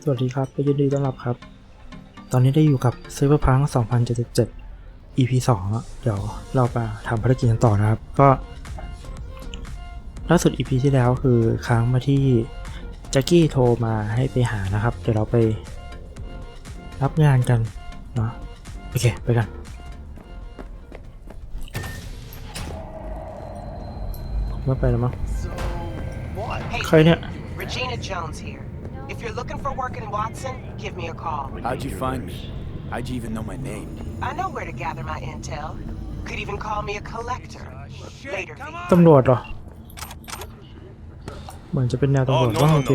สวัสดีครับยินดีต้อนรับครับตอนนี้ได้อยู่กับ Cyberpuck 2077 EP 2แล้วเดี๋ยวเราไปทำภารกิจกันต่อนะครับก็ล่าสุด EP ที่แล้วคือค้างมาที่แจ็คกี้โทรมาให้ไปหานะครับเดี๋ยวเราไปรับงานกันเนาะโอเคไปกันไม่ไปแล้วมั้งใครเนี่ยRegina Jones here. If you're looking for work in Watson, give me a call. How'd you find me? How'd you even know my name? I know where to gather my intel. Could even call me a collector. Later. ตำรวจเหรอเหมือนจะเป็นแนวตำรวจว่าโอเค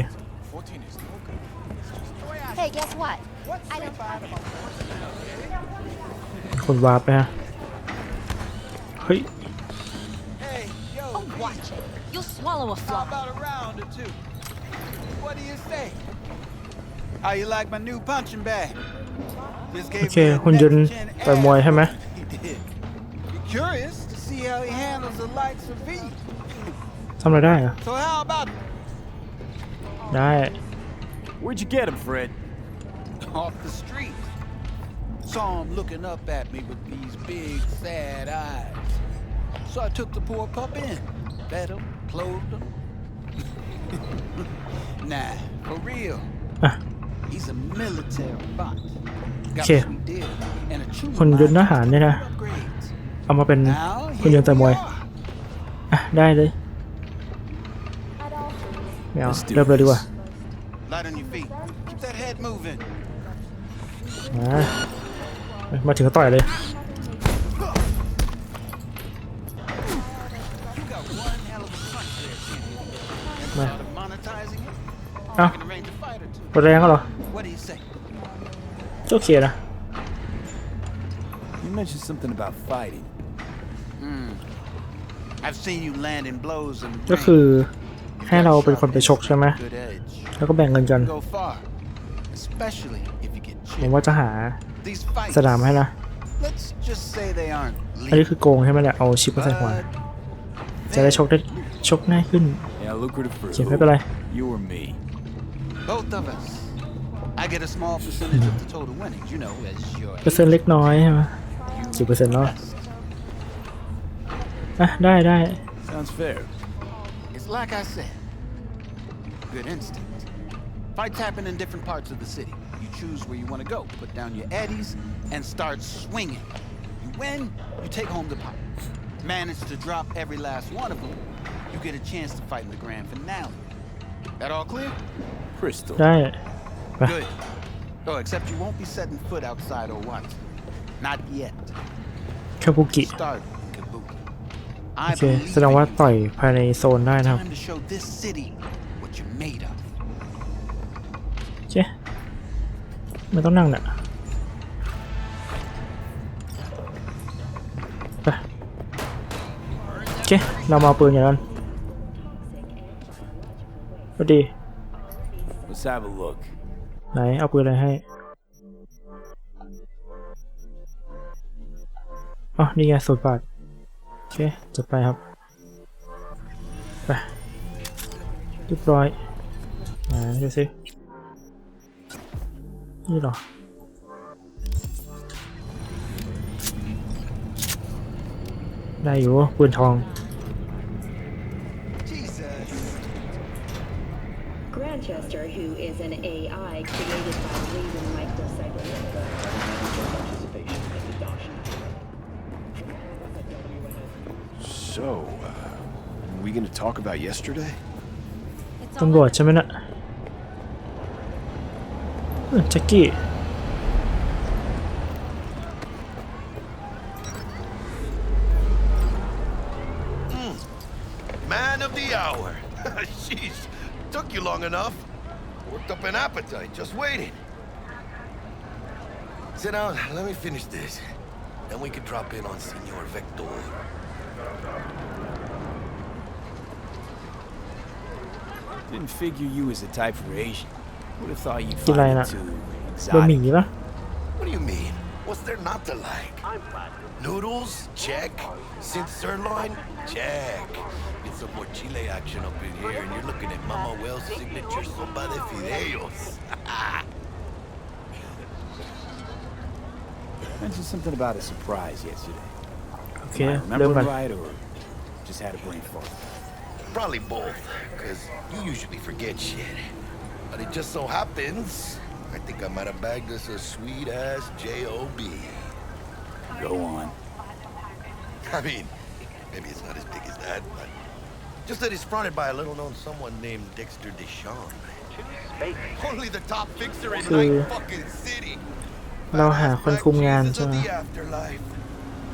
Hey, guess what? I don't. คนวาร์ปไปฮะเฮ้ย Oh, watch it. You'll swallow a fly. How about a round or two? What do you say? How you like my new punching bag? Just โอ gave เค me a คุณยนต์ next-gen ต่อยมวยใช่ไหม He did. You're curious to see how he handles the likes of me. ทำอะไรได้อะ So how about ได้ Where'd you get him, Fred? Off the street. Saw him looking up at me with these big, sad eyes. So I took the poor pup in, fed him, clothed him. Nah, for real. อ่ะ He's a military bot. Got Okay. what we did, and a true คนยนต์ทหารเนี่ยนะ upgrades. เอามาเป็น Now คนยน here ต์ต่อยมวย we are. อ่ะได้เลยไม่เอา Let's do เริ่มเลยดีกว่า Light on your feet. Keep that head moving. มาถึงก็ต่อยเลย You got one hell of a punch there, kid. And thought of monetizing it? เอ้า I can arrange a fight or two. กดแรงก็เหรอ What do you say? โอเคนะ You mentioned something about fighting. I've seen you landing blows in the ก็ ring. คือให้เราเป็นคนไปชกใช่ไหม Good edge. แล้วก็แบ่งเงินกัน Go far, especially if you get ผม chipped. ว่าจะหา These fights. สนามให้นะ Let's just say they aren't อันนี้ legal. คือโกงใช่ไหมเนี่ยเอาชิปมาใส่หัว But จะได้ชกง่ายขึ้น Yeah, lucrative for เขียนไม่เป็นไร you or me. both of us. I get a small percentage of the total winnings, you know, as your เปอร์เซ็นต์เล็กน้อยใช่ไหมกี่เปอร์เซ็นต์เนาะอ่ะได้ Sounds fair. It's like I said. Good instinct. Fights happen in different parts of the city. You choose where you want to go, put down your eddies, and start swinging. You win, you take home the pot. Manage to drop every last one of them, you get a chance to fight in the grand finale. That all clear? Crystal. ได้ไป Good. Oh, except you won't be setting foot outside or what? Not yet. คาบุกิ Start Kabuki. โอ I เค believe แสดงว่า in you. ต่อยภายในโซนได้นะครับ Time to show this city what you're made of. โอเคไม่ต้องนั่งเนี่ยไปโอเคเรามาเอาปืนอย่างนั้นพอดี Let's have a look. ไหนเอาปืนอะไรให้อ๋อนี่ไงสูตรบาทโอเคจะไปครับไปเรียบร้อยดูสินี่เหรอได้อยู่ปืนทอง Jesus. Grandchester, who is an AI created by Raven Microcyberpuck, participation in adoption. So, were we gonna talk about yesterday? ตำรวจใช่ไหมนะแจ็คกี้ Man of the hour. Jeez, took you long enough. Worked up an appetite just waiting. Sit down, let me finish this. Then we can drop in on Senor Vector. Didn't figure you as the type for Asian. Would have thought you'd กินอะไร find นะ it too บะห exotic. มี่ปะ What do you mean? What's there not to like? Noodles? Check. Since sirloin? Check. Get some more chile action up in here, and you're looking at Mama Wells' signature sopa de fideos. Mentioned something about a surprise yesterday. โอเค Am I เริ่มกัน remembering right, or just had a brain fart? Probably both, because you usually forget shit. But it just so happens, I think I might have bagged us a sweet-ass J.O.B. Go on. I mean, maybe it's not as big as that, but just that it's fronted by a little-known someone named Dexter Deshawn. Only the top fixer in night fucking city. เราหาคนคุมงาน Jesus ใช่ of ไหม the afterlife.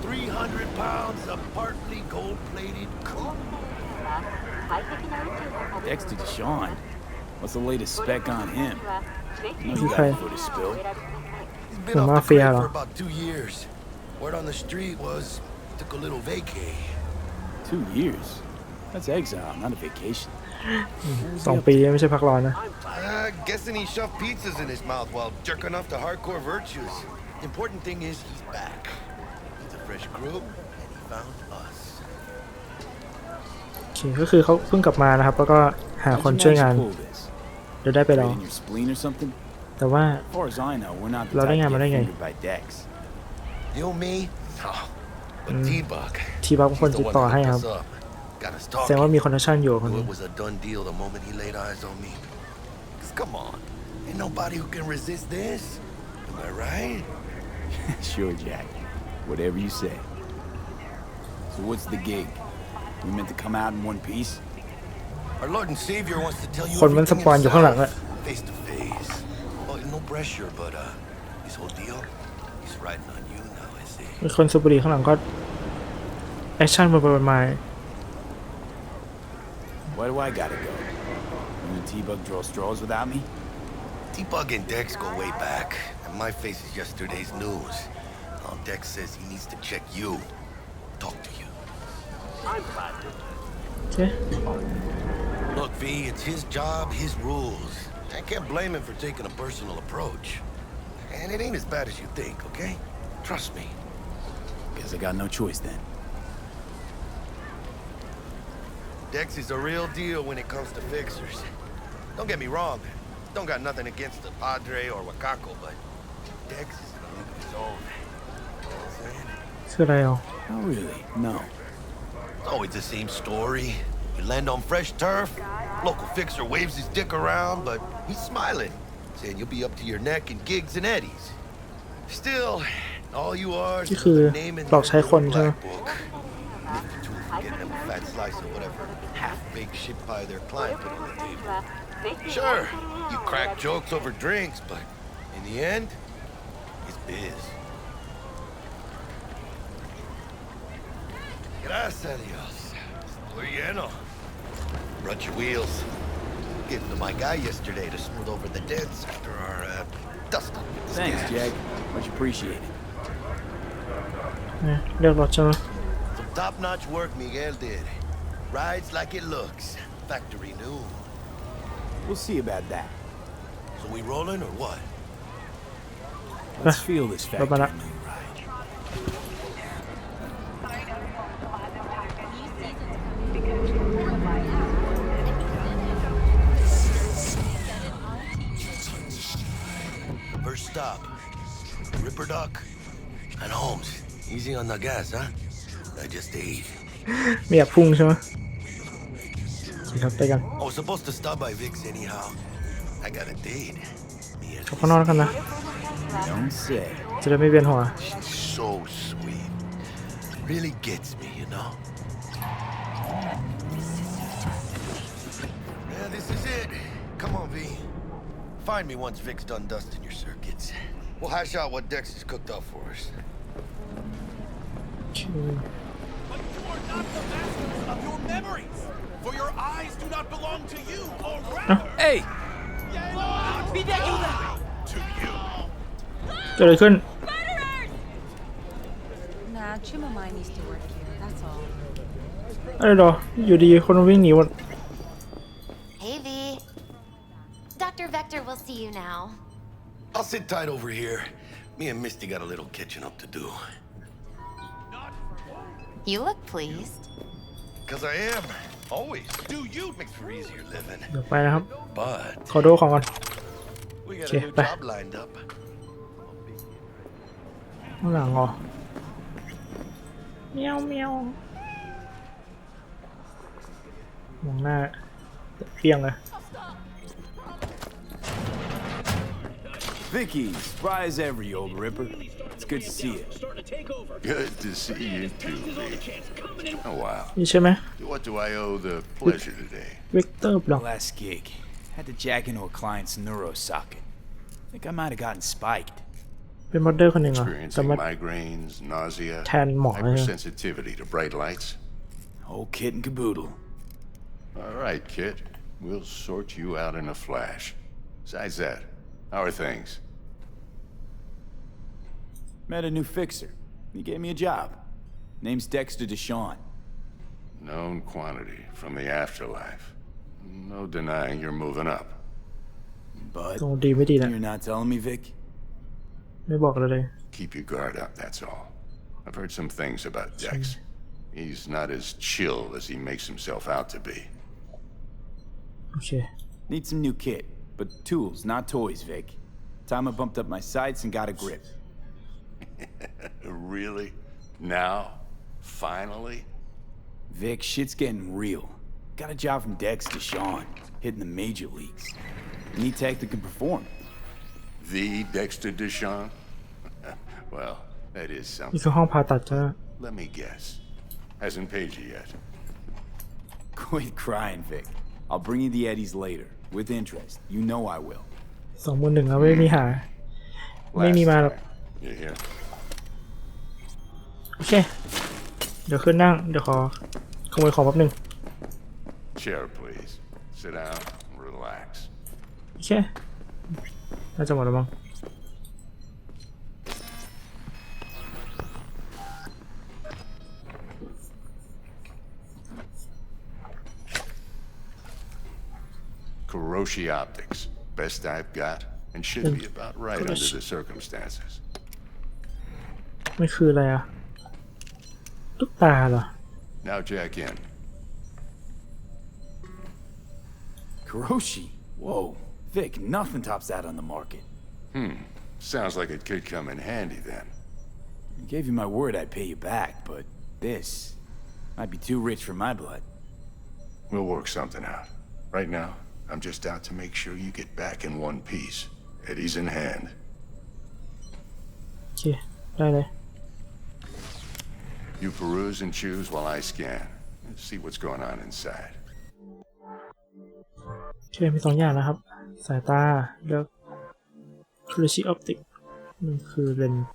300 pounds of partly gold-plated cool. Dexter Deshawn. What's the latest spec on him? No, you Okay. got a foot to spill. He's been The off the mafia, grid huh? for about 2 years. Word on the street was he took a little vacay. 2 years? That's exile, not a vacation. 2 ปีไม่ใช่พักร้อนนะ Guessing he shoved pizzas in his mouth while jerking off to hardcore virtues. The important thing is he's back. He's a fresh crew, and he found us. โอเคก็คือเขาเพิ่งกลับมานะครับ แล้วก็หา How'd คน you ช่วย manage งาน to pull this? เดี๋ยวได้ไปลอง Trade in your spleen or something? แต่ว่า As far as I know, we're not the Lo type denga, to lo get denga. fingered by Dex. You and me? No. But T-Bug. ทีบักเป็นคน He's ติ the ด one ต่อ that ให้ค hooked รับ us up. Got us แสดงว่า talking. มีคอนเนคชั่นอยู่กับคน Knew นี้ it was a done deal the moment he laid eyes on me. 'Cause come on, ain't nobody who can resist this. Am I right? Sure, Jack. Whatever you say. So what's the gig? We meant to come out in one piece? Our Lord and Savior wants to tell you คนมันส everything ปอนอยู่ข้างหลังอะ himself, face to face. Well, no pressure, but this whole deal, he's riding on you now, I see. มีคนสูบบุหรี่ข้างหลังก็แอคชั่นไปมา Why do I gotta go? You and T-Bug draw straws without me? T-Bug and Dex go way back, and my face is yesterday's news. Now Dex says he needs to check you, talk to you. โอเค Look, V, it's his job, his rules. I can't blame him for taking a personal approach. And it ain't as bad as you think, okay? Trust me. Guess I got no choice then. Dex is a real deal when it comes to fixers. Don't get me wrong. Don't got nothing against the Padre or Wakako, but Dex is in a league of his own. You know what I'm saying? คืออะไรอ่ะ Oh, really? No. It's always the same story. You land on fresh turf, local fixer waves his dick around, but he's smiling, saying you'll be up to your neck in gigs and eddies. Still, all you are is ที่คือ just a name in หลอกใช้คนใช่ไหม black book. Lift the tool for getting them a fat slice of whatever half-baked shit pie their client put on the table. Sure, you crack jokes over drinks, but in the end, it's biz. Gracias a Dios. Estoy lleno. Run your wheels. Gave them to my guy yesterday to smooth over the dents after our dust up with the Thanks, scabs. Jack. Much appreciated. เนี่ยเรียกรถใช่ไหม Some top-notch work Miguel did. Rides like it looks. Factory new. We'll see about that. So we rolling or what? Let's feel this Bye-bye. factory new ride. First stop. Ripper Duck and Holmes. Easy on the gas, huh? I just ate. ไม่อยากพุ่งใช่ไหมโอเคครับไปกัน I was supposed to stop by Vic's anyhow. I got a date. Me and ขับข้างนอกแล้วกันนะ Don't say. จะได้ไม่เวียนหัว She's so sweet. Really gets me, you know? Yeah, this is it. Come on, V. Find me once Vic's done dusting your circuits. We'll hash out what Dex has cooked up for us. โอเค Not the masters of your memories, for your eyes do not belong to you, or rather, Hey! to you. เกิดอะไรขึ้น Nah, Chimamai needs to work here, that's all. อะไรหรอ อยู่ดีคนวิ่งหนีหมด Hey, V. Dr. Vector will see you now. I'll sit tight over here. Me and Misty got a little catching up to do. You look pleased. Cause I am. Always. Do you? Makes for easier living. เดี๋ยวไปนะครับ But ขอดูของก่อน we got a Okay, new bye. job lined up. ข้างหลังเหรอเมียวเมียวมองหน้าเพียงเลย Vicky, spry as ever, you old ripper. It's good to see you. Good to see you too, Vic. Oh, wow. นี่ใช่ไหม What do I owe the pleasure today? เวกเตอร์บล็อก Last gig. Had to jack into a client's neuro socket. Think I might have gotten spiked. เป็นมอดเดอร์คนหนึ่งเหรอจะ Experiencing มา migraines, nausea, แทนหมอเลย hypersensitivity to bright lights. Whole kit and caboodle. All right, kid. We'll sort you out in a flash. Besides that, how are things? Met a new fixer. He gave me a job. Name's Dexter Deshawn. Known quantity from the afterlife. No denying you're moving up. But ตรงดีไม่ดีนะ you're not telling me, Vic? ไม่บอกเลย Keep your guard up, that's all. I've heard some things about Dex. He's not as chill as he makes himself out to be. โอเค Need some new kit, but tools, not toys, Vic. Time I bumped up my sights and got a grip. Really? Now? Finally? Vic, shit's getting real. Got a job from Dex Deshawn, hitting the major leagues. Need tech that can perform. The Dexter Deshawn? Well, that is นี่ something. คือห้องผ่าตัดจ้ะ Let me guess. Hasn't paid you yet. Quit crying, Vic. I'll bring you the eddies later, with interest. You know I will. 21,000อะไม่มีหา ไม่มีมาหรอก You hear? โอเค เดี๋ยวขึ้นนั่ง เดี๋ยวขอขโมยของแป๊บนึง Chair, please. Sit down. Relax. โอเค น่าจะหมดแล้วมั้ง Kuroshi Optics. Best I've got, and should be about right under the circumstances. ไม่คืออะไรอะลูกตาเหรอ Now jack in. Kuroshi? Whoa. Vic, nothing tops that on the market. Sounds like it could come in handy then. I gave you my word I'd pay you back, but this might be too rich for my blood. We'll work something out. Right now, I'm just out to make sure you get back in one piece. Eddie's in hand. โอเค ได้เลย You peruse and choose while I scan. Let's see what's going on inside. โอเค มี2อย่างนะครับ สายตาเลือก Kuroshi Optic มันคือเลนส์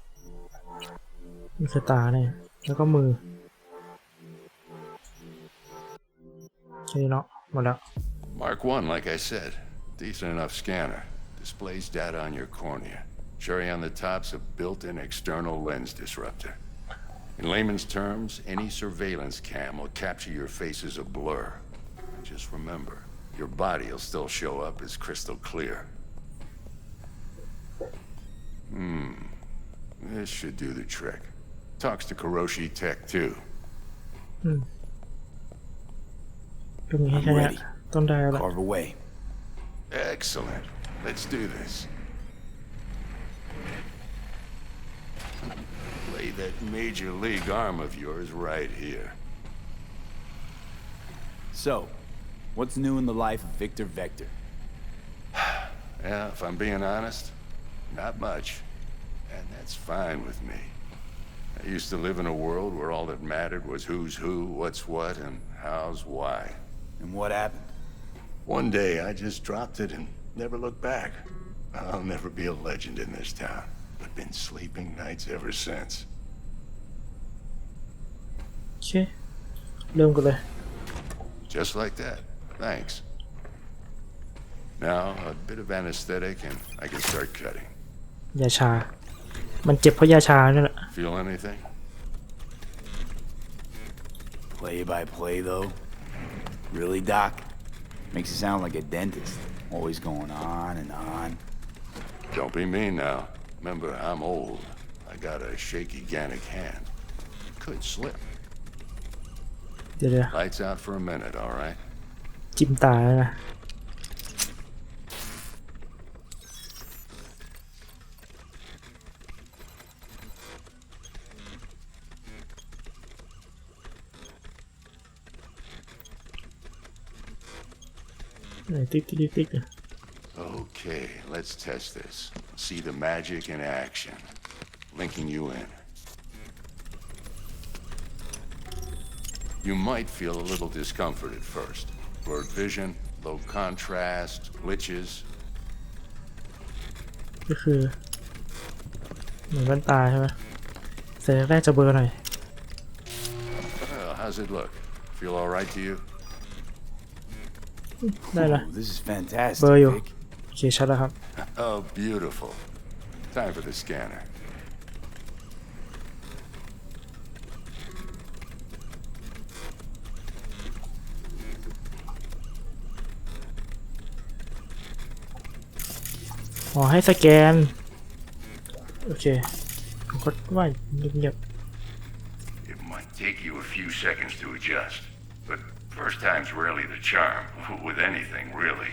มันคือตาเนี่ย แล้วก็มือแค่นี้เนาะหมดแล้ว Mark 1, like I said. Decent enough scanner. Displays data on your cornea. Cherry on the top's a built-in external lens disruptor. In layman's terms, any surveillance cam will capture your face as a blur. Just remember, your body will still show up as crystal clear. This should do the trick. Talks to Kuroshi Tech, too. ก็มีให้แค่ I'm นี้ ready. ต้องได้แล้ว Carve away. Excellent. Let's do this. Lay that major league arm of yours right here. So, what's new in the life of Victor Vector? Yeah, if I'm being honest, not much. And that's fine with me. I used to live in a world where all that mattered was who's who, what's what, and how's why. And what happened? One day, I just dropped it and never looked back. I'll never be a legend in this town, but been sleeping nights ever since. โอเค เริ่มกันเลย Just like that. Thanks. Now, a bit of anesthetic and I can start cutting. ยาชา มันเจ็บเพราะยาชานี่แหละ Feel anything? Play by play, though? Really, Doc? Makes you sound like a dentist. Always going on and on. Don't be mean now. Remember, I'm old. I got a shaky Gannic hand. Could slip. เดี๋ยว Lights out for a minute, all right? จิ้มตาแล้วนะติ๊ก Okay, let's test this. See the magic in action. Linking you in. You might feel a little discomfort at first. Blurred vision, low contrast, glitches. ก็คือเหมือนแว่นตาใช่ไหมเสร็จแรกจะเบลอหน่อย Well, how's it look? Feel all right to you? ได้ละ This is fantastic, เบลออยู่ Vic. โอเคชัดแล้วครับ Oh, beautiful. Time for the scanner. อ๋อให้สแกนโอเคผมก็ว่าเงียบ It might take you a few seconds to adjust, but first time's rarely the charm, with anything, really.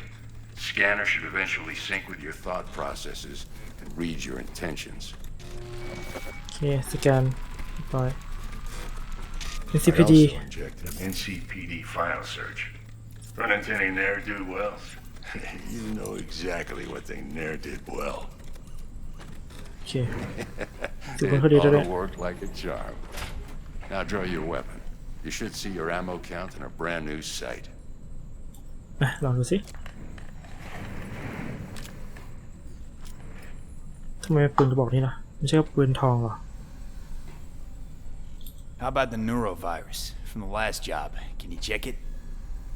Scanner should eventually sync with your thought processes and read your intentions. โอเคสแกนเรียบร้อย I NCPD also injected an NCPD file search. Run into any ne'er-do-wells? You know exactly what they ne'er did well. โอเคถือว่าเขาดี It แล้ว ought เนี่ย to work like a charm. Now draw your weapon. You should see your ammo count in a brand new sight. ลองดูสิทำไมปืนกระบอกนี้ล่ะไม่ใช่ปืนทองหรอ How about the neurovirus from the last job? Can you check it?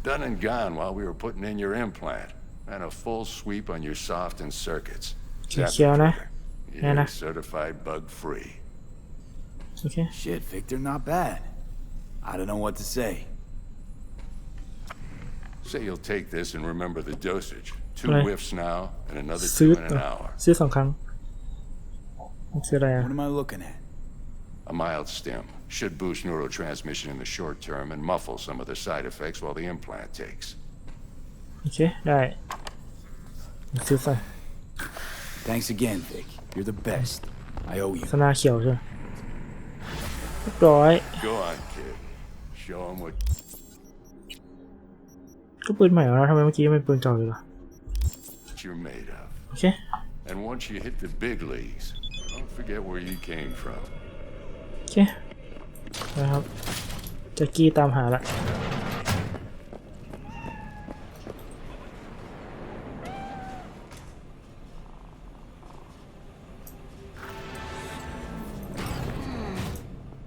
Done and gone while we were putting in your implant. And a full sweep on your soft and circuits. Zap Kia it na. together. Yeah, na. You're certified bug-free. โอเค Shit, Victor, not bad. I don't know what to say. Say you'll take this and remember the dosage. 2 Right. whiffs now, and another ซื้อ 2 in an hour. ซื้อ2 ครั้งมันคืออะไรอ่ะ What am I looking at? A mild stim. Should boost neurotransmission in the short term and muffle some of the side effects while the implant takes. โอเคได้ซื้อใส่ Thanks again, Vic. You're the best. I owe you. สนาเขียวใช่ไหมเรียบร้อย Go on, kid. Show 'em what ก็ปืนใหม่แล้วทำไมเมื่อกี้มันปืนเก่าอยู่ล่ะ you're made of. โอเค And once you hit the big leagues, don't forget where you came from. โอเคนะครับแจ็คกี้ตามหาละ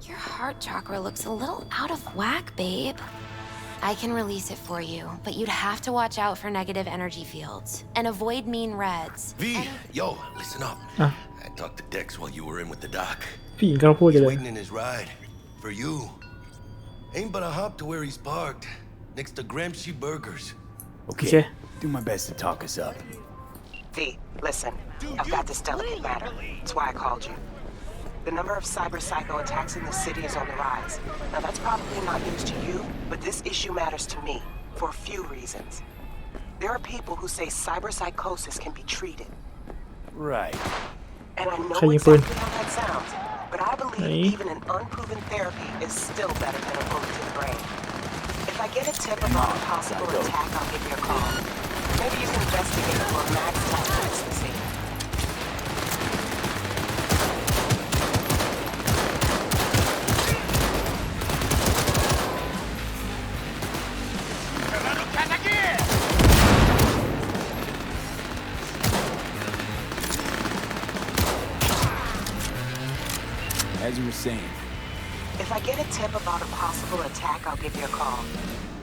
Your heart chakra looks a little out of whack, babe. I can release it for you, but you'd have to watch out for negative energy fields and avoid mean reds. V, yo, listen up. Ah. I talked to Dex while you were in with the doc. พี่หญิงกำลังพูดอยู่ He's เลย waiting in his ride. For you. Ain't but a hop to where he's parked. Next to Gramsci Burgers. Okay. Okay. Do my best to talk us up. V, listen. I've got this delicate matter. That's why I called you. The number of cyber psycho attacks in the city is on the rise. Now that's probably not news to you, but this issue matters to me for a few reasons. There are people who say cyber psychosis can be treated. Right. And I know Can you exactly put- how that sounds, but I believe Hey. even an unproven therapy is still better than a bullet to the brain. If I get a tip about a possible attack, I'll give you a call. Maybe you can investigate before Max contacts the scene. As you were saying, If I get a tip about a possible attack, I'll give you a call.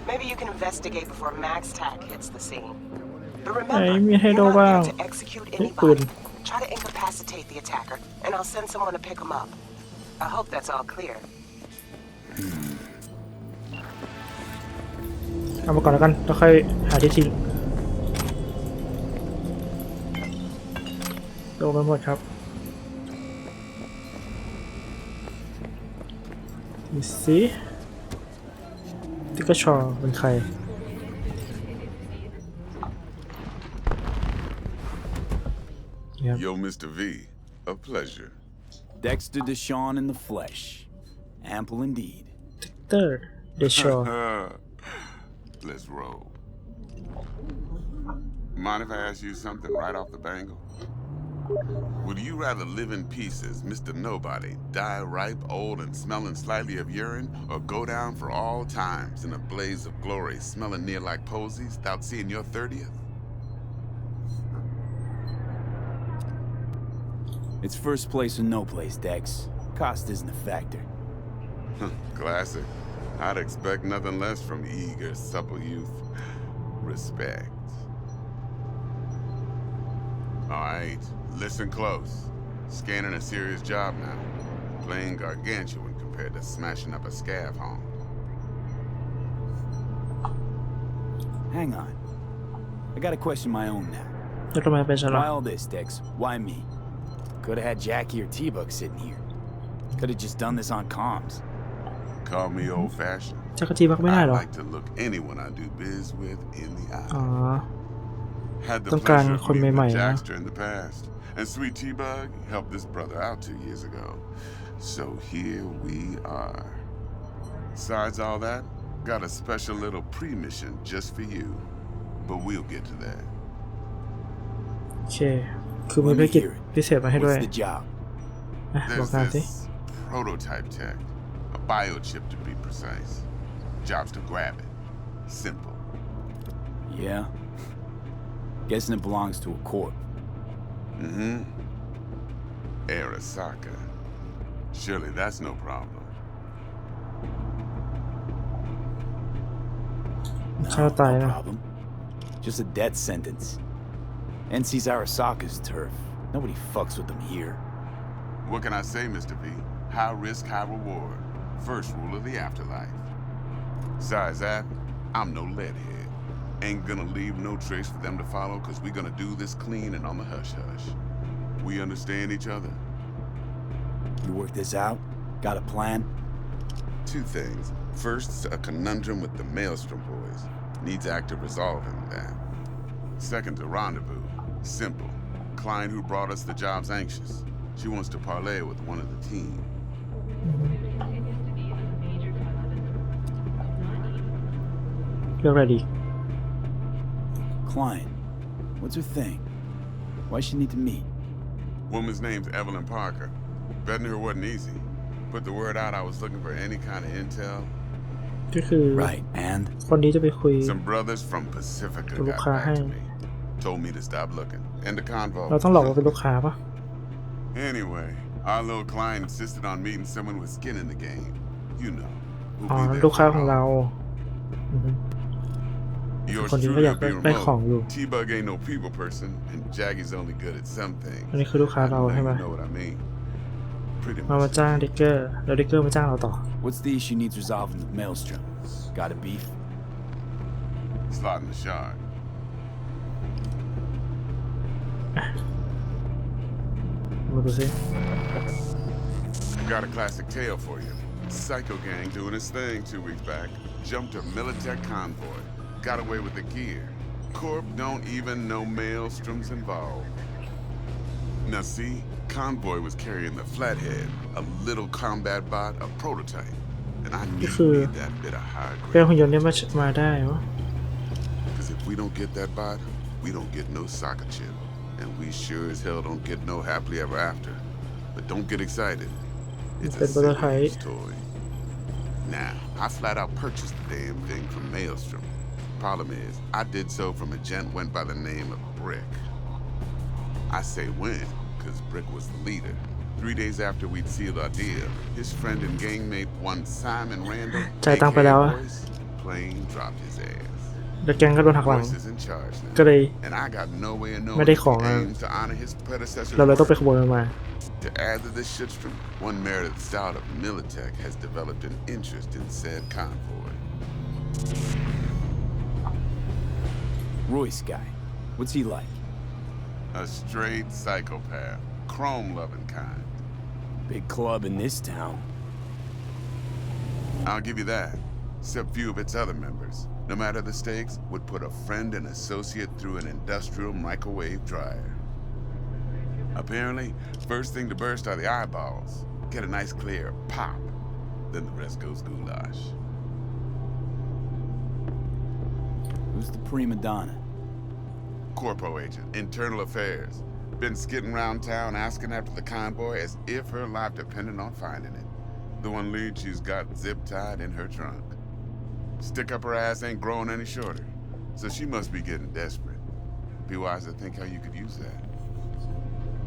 Maybe you can investigate before Max Tack hits the scene. But remember, Hey, mi you'reให้ดู not บ้าง there to execute ใช้ปืน anybody. Try to incapacitate the attacker, and I'll send someone to pick him up. I hope that's all clear. เอามาก่อนแล้วกันแล้วค่อยหาที่ทิ้งโดนไปหมดครับ ดูสิติ๊กชอเป็นใคร Yo, Mr. V, a pleasure. Dexter Deshawn in the flesh. Ample indeed. Dexter Deshawn. Let's roll. Mind if I ask you something right off the bangle? Would you rather live in pieces, Mr. Nobody, die ripe, old, and smelling slightly of urine, or go down for all times in a blaze of glory, smelling near like posies, without seeing your 30th? It's first place or no place, Dex. Cost isn't a factor. Classic. I'd expect nothing less from eager, supple youth. Respect. All right, listen close. Scanning a serious job now. Playing gargantuan compared to smashing up a scav home. Hang on. I got a question of my own now. แล้วทำไมเป็นฉันล่ะ Why all this, Dex? Why me? Could have had Jackie or T-Bug sitting here. Could have just done this on comms. Call me old-fashioned. จักรจีบักไม่ได้ I หรอ like to look anyone I do biz with in the eye. อ๋อ Had the ต้องการ pleasure of คน meeting ใหม่ with ๆนะ Jackster in the past. And Sweet T-Bug helped this brother out 2 years ago. So here we are. Besides all that, got a special little pre-mission just for you. But we'll get to that. โอเค คือมีภารกิจพิเศษมาให้ด้วย What's the job? บอก There's งานสิ this prototype tech. A biochip to be precise. Job's to grab it. Simple. Yeah. Guessing it belongs to a corp. Mm-hmm. Arasaka. Surely that's no problem. ฆ่าตาย No นะ problem. Just a death sentence. NC's Arasaka's turf. Nobody fucks with them here. What can I say, Mr. V? High risk, high reward. First rule of the afterlife. Besides that, I'm no leadhead. Ain't gonna leave no trace for them to follow, cause we gonna do this clean and on the hush-hush. We understand each other? You work this out? Got a plan? 2 things. First, a conundrum with the Maelstrom boys. Needs active resolving that. Second, a rendezvous. Simple. Client who brought us the job's anxious. She wants to parlay with one of the team. You're ready. Client. What's her thing? Why she need to meet? Woman's name's Evelyn Parker. Betting her wasn't easy. Put the word out I was looking for any kind of intel. ก็คือ Right, and? คนนี้จะไปคุย Some brothers from Pacifica Look got back at to me. Told me to stop looking. End the convo. เราต้องหลอกว่าเป็นลูกค้าปะ Anyway, our little client insisted on meeting someone with skin in the game. You know. who'll อ๋อ be there ลูกค้า for ของ all. เราอือฮึ Yours คนนี้ก็ truly อยาก will be ได้ของอยู่ remote. T-Bug ain't no people person, and Jaggy's only good at some things. อันนี้คือลูกค้า I เรา know ใช่ไหม you know what I mean. Pretty มา much. จ้างดิกเกอร์แล้วดิกเกอร์มาจ้างเราต่อ What's the issue needs resolving with Maelstrom? Got a beef? Slotting the shard. มาดูซิ Got a classic tale for you. Psycho gang doing his thing 2 weeks back. Jumped a Militech convoy. Got away with the gear. Corp don't even know Maelstrom's involved. Now see, convoy was carrying the Flathead, a little combat bot, a prototype. And I knew you need that bit of high เป็น grade. หุ่นยนต์เนี่ยมาได้วะ Cause if we don't get that bot, we don't get no soccer chip. And we sure as hell don't get no happily ever after. But don't get excited. It's a serious toy. Now, I flat out purchased the damn thing from Maelstrom. Problem is, I did so from a gent went by the name of Brick. I say went, cause Brick was the leader. 3 days after we'd sealed our deal, his friend and gangmate, one Simon Randall, จ่ายตังค์ไปแล้วอะ plain dropped his ass. แล้วแกงก็โดนหักหลัง Royce is in charge now. ก็เลย And I got no way of ไม่ knowing ได้ if ของ he อะ aims to honor his predecessor. เราเลยต้องไปขโมยมันมา To add to this shitstream, one merited stout of Militech has developed an interest in said convoy. Royce guy. What's he like? A straight psychopath, chrome-loving kind. Big club in this town. I'll give you that. Except few of its other members, no matter the stakes, would put a friend and associate through an industrial microwave dryer. Apparently, first thing to burst are the eyeballs. Get a nice clear pop. Then the rest goes goulash. Who's the prima donna? Corpo agent, internal affairs. Been skidding around town asking after the convoy as if her life depended on finding it. The one lead she's got zip-tied in her trunk. Stick up her ass ain't growing any shorter, so she must be getting desperate. Be wise to think how you could use that.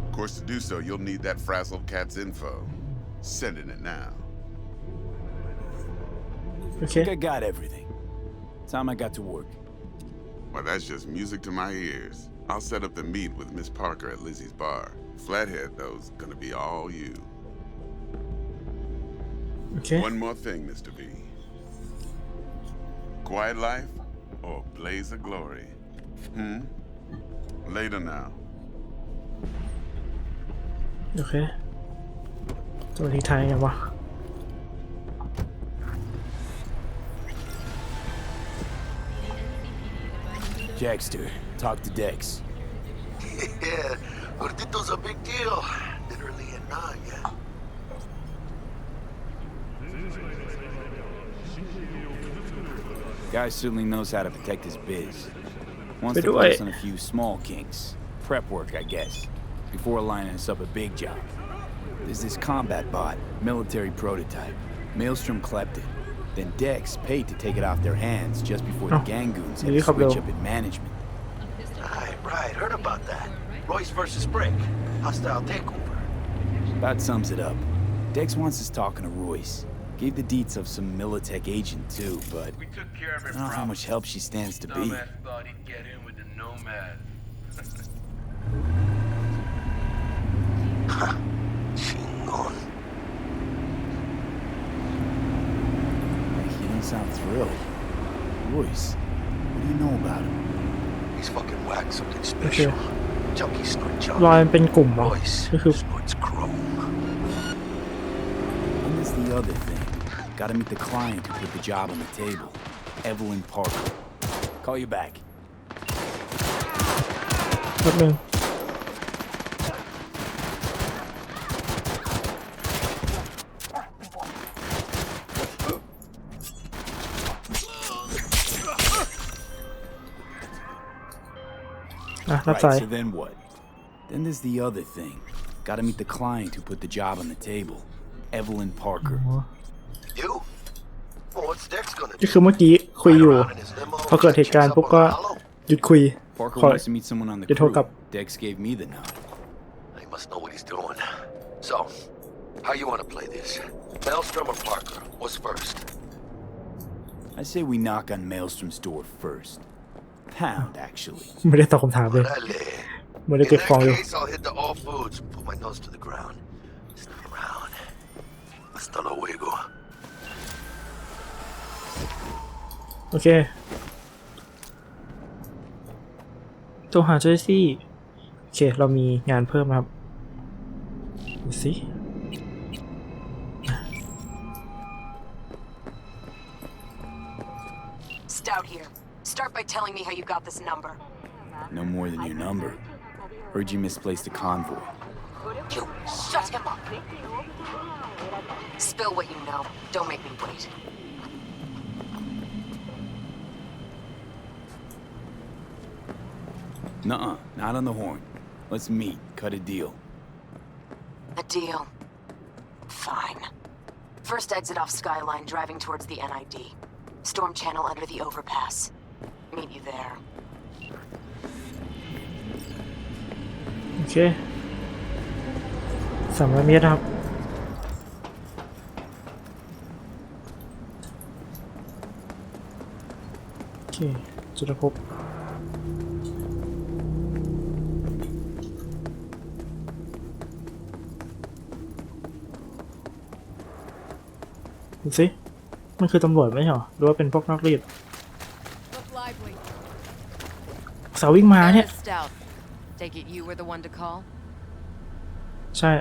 Of course, to do so, you'll need that frazzled cat's info. Sending it now. Okay. I think I got everything. Time I got to work. Well, that's just music to my ears. I'll set up the meet with Miss Parker at Lizzie's bar. Flathead, though's gonna be all you. Okay. One more thing, Mr. V. Quiet life or blaze of glory? Later now. โอเคตัวที่ไทยไงวะ Jackster, talk to Dex. Yeah, Gordito's a big deal. Literally and not, yeah. Guy certainly knows how to protect his biz. Wants to focus on a few small kinks. Prep work, I guess. Before lining us up a big job. There's this combat bot, military prototype. Maelstrom clept it. Then Dex paid to take it off their hands just before the Gangoons had to switch up in management. Right, heard about that. Royce versus Brick. Hostile takeover. About sums it up. Dex wants us talking to Royce. Gave the deets of some Militech agent too, but we took care of I don't know how much help she stands to be. Dumbass thought he'd get in with the nomad. Chingon. You don't sound thrilled. Royce, what do you know about him? He's fucking whack something special. Junkie snort junk. รอยมันเป็นกลุ่มเหรอ ก็คือ Snorts chrome. And there's the other thing. Gotta meet the client who put the job on the table. Evelyn Parker. Call you back. แป๊บนึง Right, so then what? Then there's the other thing. Gotta meet the client who put the job on the table. Evelyn Parker. You? Well, what's Dex gonna do? ก็คือเมื่อกี้คุยอยู่พอเกิดเหตุการณ์ปุ๊บก็หยุดคุย Parker wants to meet someone on the crew. Dex gave me the nod. He must know what he's doing. So, how you want to play this? Maelstrom or Parker? What's first? I say we knock on Maelstrom's door first. Pound, actually. ไม่ได้ตอบคำถามเลยไม่ได้ In เก็บของอยู่ that case, I'll hit the all foods and put my nose to the ground. Stick around. Hasta luego. โอเคโทรหาเจสซี่โอเคเรามีงานเพิ่มครับดูสิ Stout here. Start by telling me how you got this number. No more than your number. Heard you misplaced a convoy. You shut him up. Spill what you know. Don't make me wait. Nuh-uh, not on the horn. Let's meet, cut a deal. A deal. Fine. First exit off Skyline, driving towards the NID. Storm channel under the overpass. Meet you there. โอเค300 เมตรครับโอเคจุดพบดูสิมันคือตำรวจไหมเหรอหรือว่าเป็นพวกนักเรียนสาววิ่งมาเนี่ย Take it you were the one to call? ใช่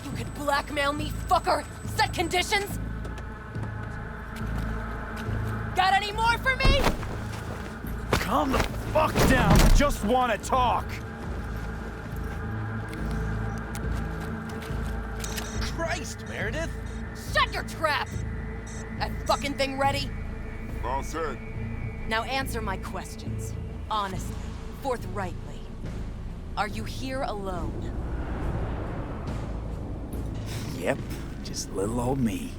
thought you could blackmail me, fucker? Set conditions? Got any more for me? Calm the fuck down. Just wanna talk. Christ, Meredith! Shut your trap! That fucking thing ready? All set. Now answer my questions. Honestly, forthrightly. Are you here alone? Yep, just little old me.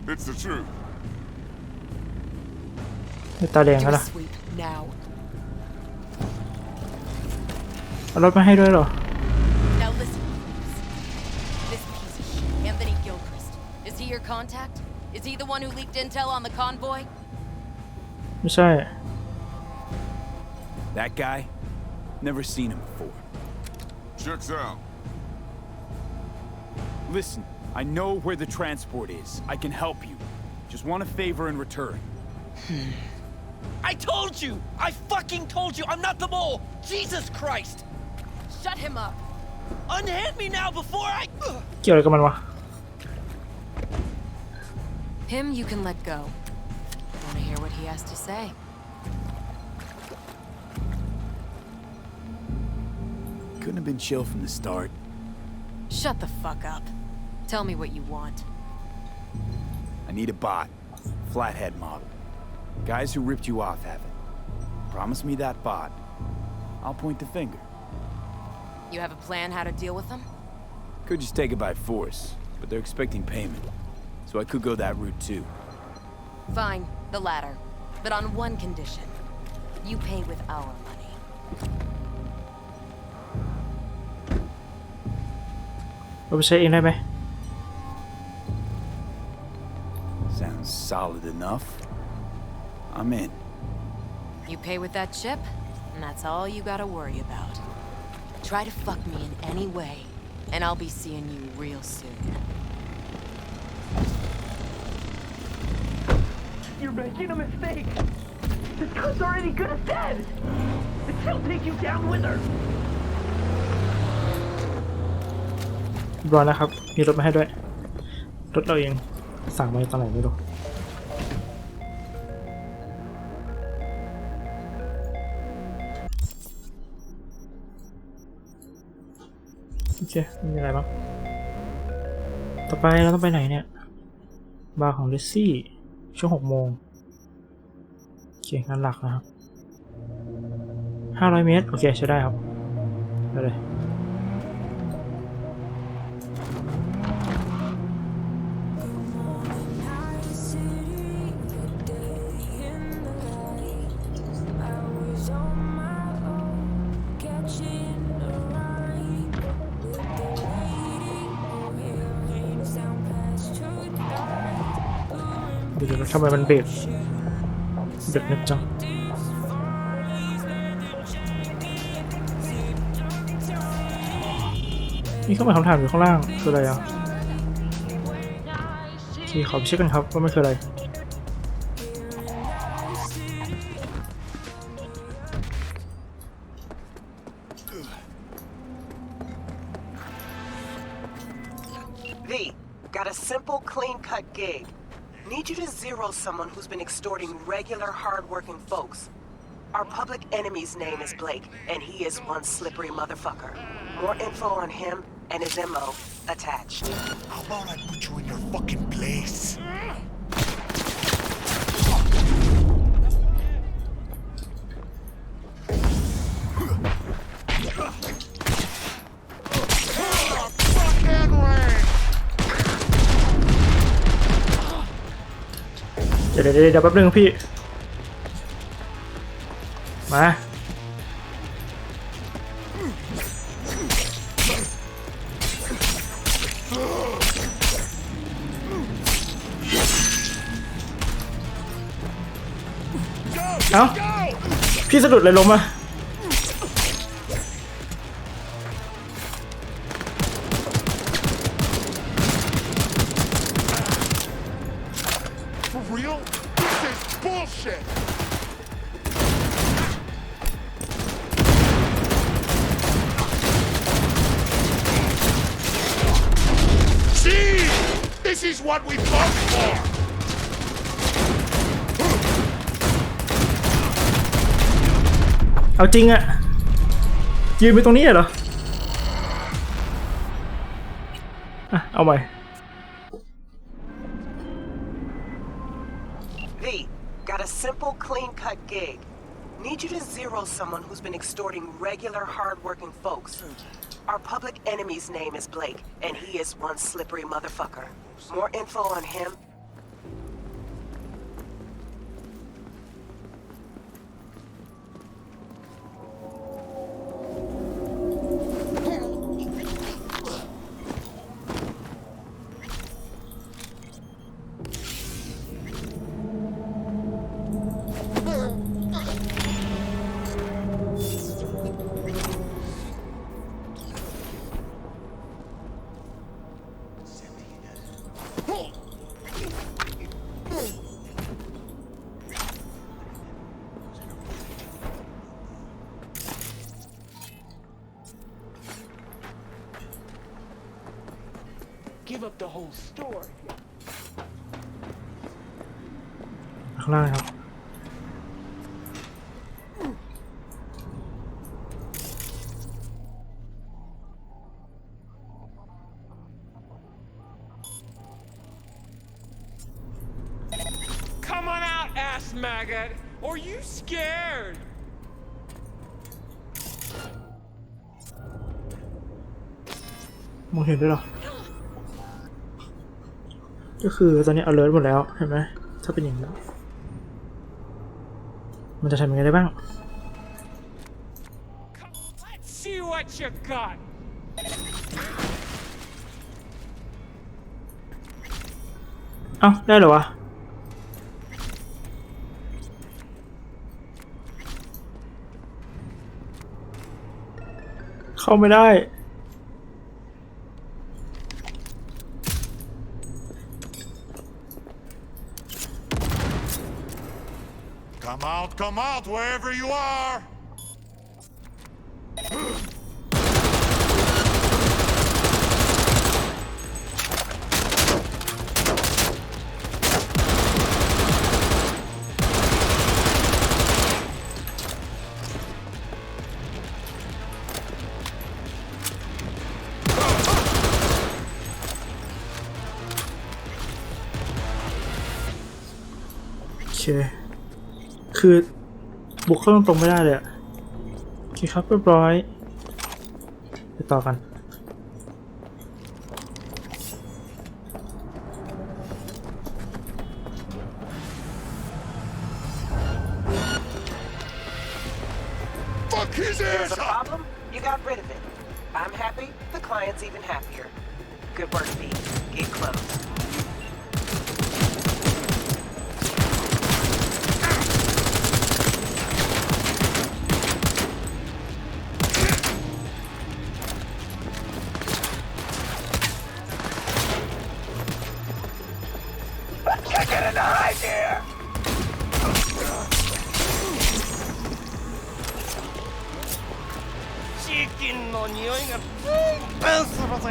It's the truth. ตาแดง Do กัน a ล่ะ sweep now. เอารถมาให้ด้วยเหรอ Now listen, please. This piece of shit, Anthony Gilchrist. Is he your contact? Is he the one who leaked intel on the convoy? ไม่ใช่ That guy? Never seen him before. Checks out. Listen, I know where the transport is. I can help you. Just want a favor in return. I told you! I fucking told you! I'm not the mole! Jesus Christ! Shut him up. Unhand me now before I... เกี่ยวอะไรกับมันวะ Him you can let go. Wanna hear what he has to say? Couldn't have been chill from the start. Shut the fuck up. Tell me what you want. I need a bot. Flathead model. Guys who ripped you off have it. Promise me that bot. I'll point the finger. You have a plan how to deal with them? Could just take it by force, but they're expecting payment. So I could go that route too. Fine, the latter. But on one condition. You pay with our money. เราไปใช้เองได้ไหม Sounds solid enough. I'm in. You pay with that chip, and that's all you gotta worry about. Try to fuck me in any way, and I'll be seeing you real soon. You're making a mistake! This cunt's already good as dead! She'll take you down with her! รอนะครับ มีรถมาให้ด้วย รถเราเองสั่งมาตอนไหนไม่รู้ โอเคไม่มีอะไรบ้างต่อไปเราต้องไปไหนเนี่ย บาร์ของเลซี่ช่วง6 โมงโอเคงานหลักนะครับ500 เมตร โอเคใช้ได้ครับไปเลยเดี๋ยวทำไมมันเบรกนึกจังนี่เข้ามาคำถามอยู่ข้างล่างคืออะไรอ่ะที่ขอไปเช็คกันครับว่ามันคืออะไร V, got a simple, clean-cut gig. Need you to zero someone who's been extorting regular, hard-working folks. Our public enemy's name is Blake, and he is one slippery motherfucker. More info on him and his MO attached. How about I put you in your fucking place?เดี๋ยวแป๊บนึงพี่มาเอ้าพี่สะดุดเลยล้มอ่ะ This is what we fought for! เอาจริงอะยืนไปตรงนี้เหรออ่ะเอาใหม่ V, got a simple, clean-cut gig. Need you to zero someone who's been extorting regular, hard-working folks. Our public enemy's name is Blake, and he is one slippery motherfucker. More info on him? Give up the whole store. ข้างล่างครับ Come on out, ass maggot! Or you scared? มองเห็นด้วยเหรอก็คือตอนนี้ alert หมดแล้วเห็นไหมถ้าเป็นอย่างนี้มันจะทำยังไงได้บ้าง Let's see what you got. เอ้าได้เหรอวะเข้าไม่ได้ Come out, wherever you are! Okay. คือบุกเข้าตรงๆไม่ได้เลยอะโอเคครับเรียบร้อยไปต่อกัน Fuck his There's ass a up! problem? You got rid of it. I'm happy, the client's even happier. Good work, V. Get closed. Get in the high gear! Chicken の匂いがプンプンするぜ!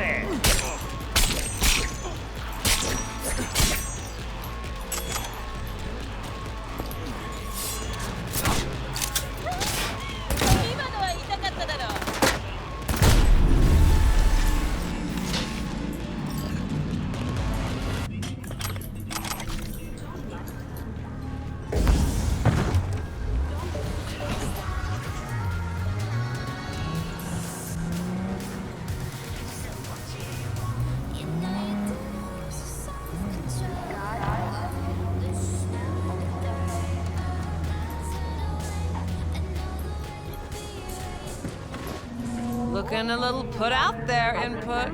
Looking a little put out there, input.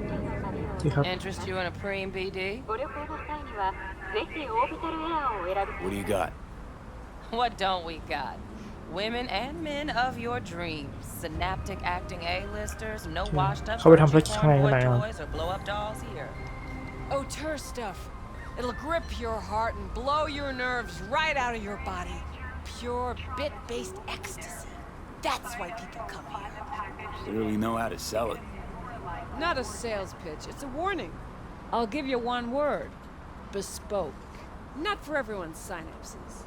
นี่ครับ Interest you in a preem BD? What do you got? What don't we got? Women and men of your dreams. Synaptic acting A-listers, no washed up เข้าไปทำธุรกิจข้างใน boy ไหนอ่ะ toys or blow up dolls here. Auteur stuff. It'll grip your heart and blow your nerves right out of your body. Pure bit-based ecstasy. That's why people come here. Clearly know how to sell it. Not a sales pitch, it's a warning. I'll give you one word. Bespoke. Not for everyone's synapses.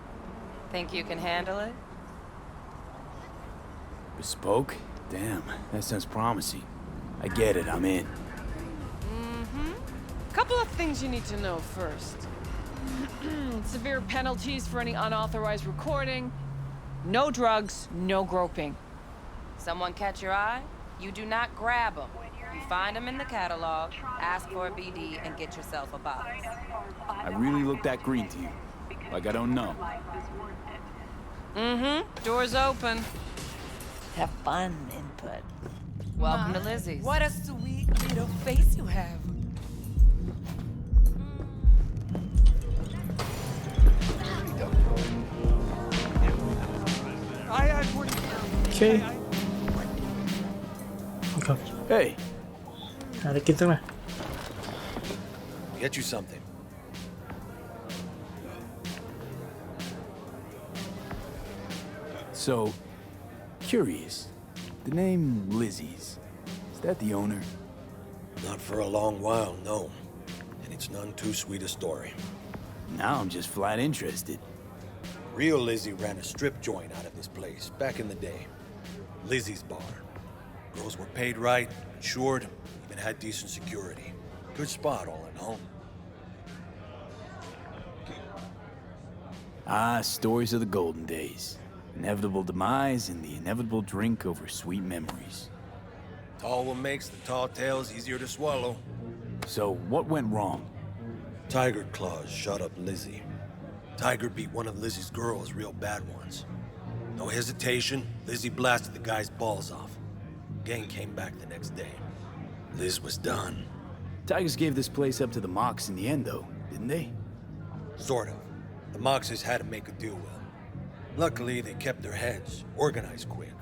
Think you can handle it? Bespoke? Damn, that sounds promising. I get it, I'm in. Couple of things you need to know first. Severe penalties for any unauthorized recording. No drugs, no groping. Someone catch your eye? You do not grab them. You find them in the catalog, ask for a BD, and get yourself a box. I really look that green to you. Like I don't know. Doors open. Have fun, input. Welcome to Lizzie's. What a sweet little face you have. Okay. Hey. หาอะไรกินสักหน่อย Get you something. So, curious. The name Lizzie's. Is that the owner? Not for a long while, no. And it's none too sweet a story. Now I'm just flat interested. Real Lizzie ran a strip joint out of this place back in the day. Lizzie's Bar. Girls were paid right, insured, even had decent security. Good spot, all in all. Ah, stories of the golden days. Inevitable demise and the inevitable drink over sweet memories. Tall one makes the tall tales easier to swallow. So, what went wrong? Tiger claws shot up Lizzie. Tiger beat one of Lizzie's girls, real bad ones. No hesitation, Lizzie blasted the guy's balls off. Gang came back the next day. Liz was done. Tigers gave this place up to the Mox in the end, though, didn't they? Sort of. The Moxes had to make a deal with them. Luckily, they kept their heads, organized quick.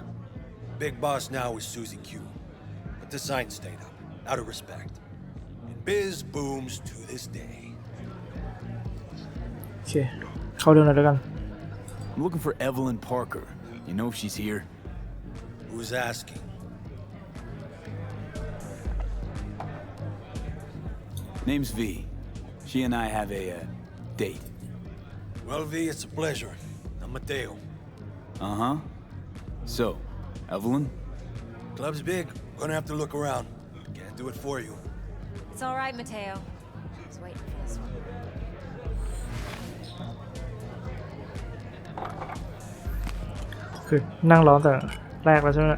Big boss now is Susie Q. But the sign stayed up, out of respect. And biz booms to this day. โอเคเข้าเรื่องเลยแล้วกัน I'm looking for Evelyn Parker. You know if she's here? Who's asking? Name's V. She and I have a, date. Well, V, it's a pleasure. I'm Mateo. Uh-huh. So, Evelyn? Club's big. Gonna have to look around. Can't do it for you. It's all right, Mateo. Just waiting for this one. คือนั่งร้อนแต่แรกแล้วใช่ไหม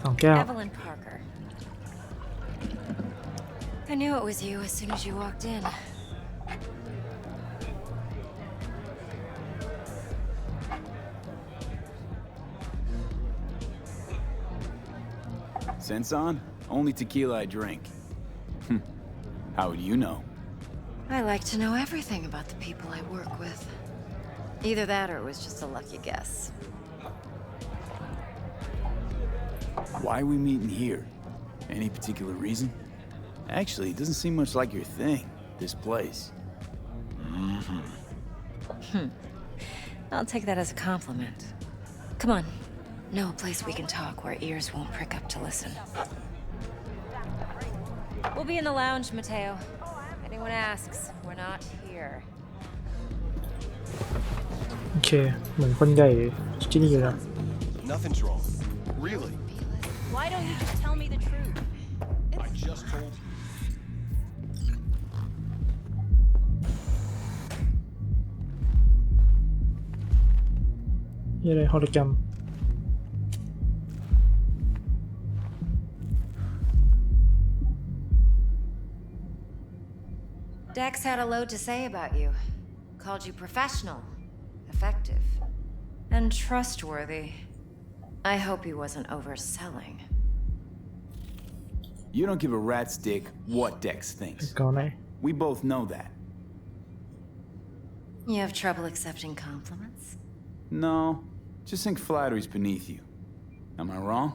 2 แก้ว Evelyn Parker. I knew it was you as soon as you walked in. Sense on? Only tequila I drink. How would you know? I like to know everything about the people I work with. Either that or it was just a lucky guess. Why are we meeting here? Any particular reason? Actually, it doesn't seem much like your thing, this place. I'll take that as a compliment. Come on. Know a place we can talk where ears won't prick up to listen. We'll be in the lounge, Mateo. If anyone asks, we're not here. โอเคเหมือนคนใหญ่ที่นี่อยู่นะ Nothing's wrong. Really? Why don't you just tell me the truth? I just told you. นี่อะไรโฮโลแกรม Dex had a load to say about you. Called you professional, effective, and trustworthy. I hope he wasn't overselling. You don't give a rat's dick what Dex thinks. ก่อนไหน We both know that. You have trouble accepting compliments? No, just think flattery's beneath you. Am I wrong?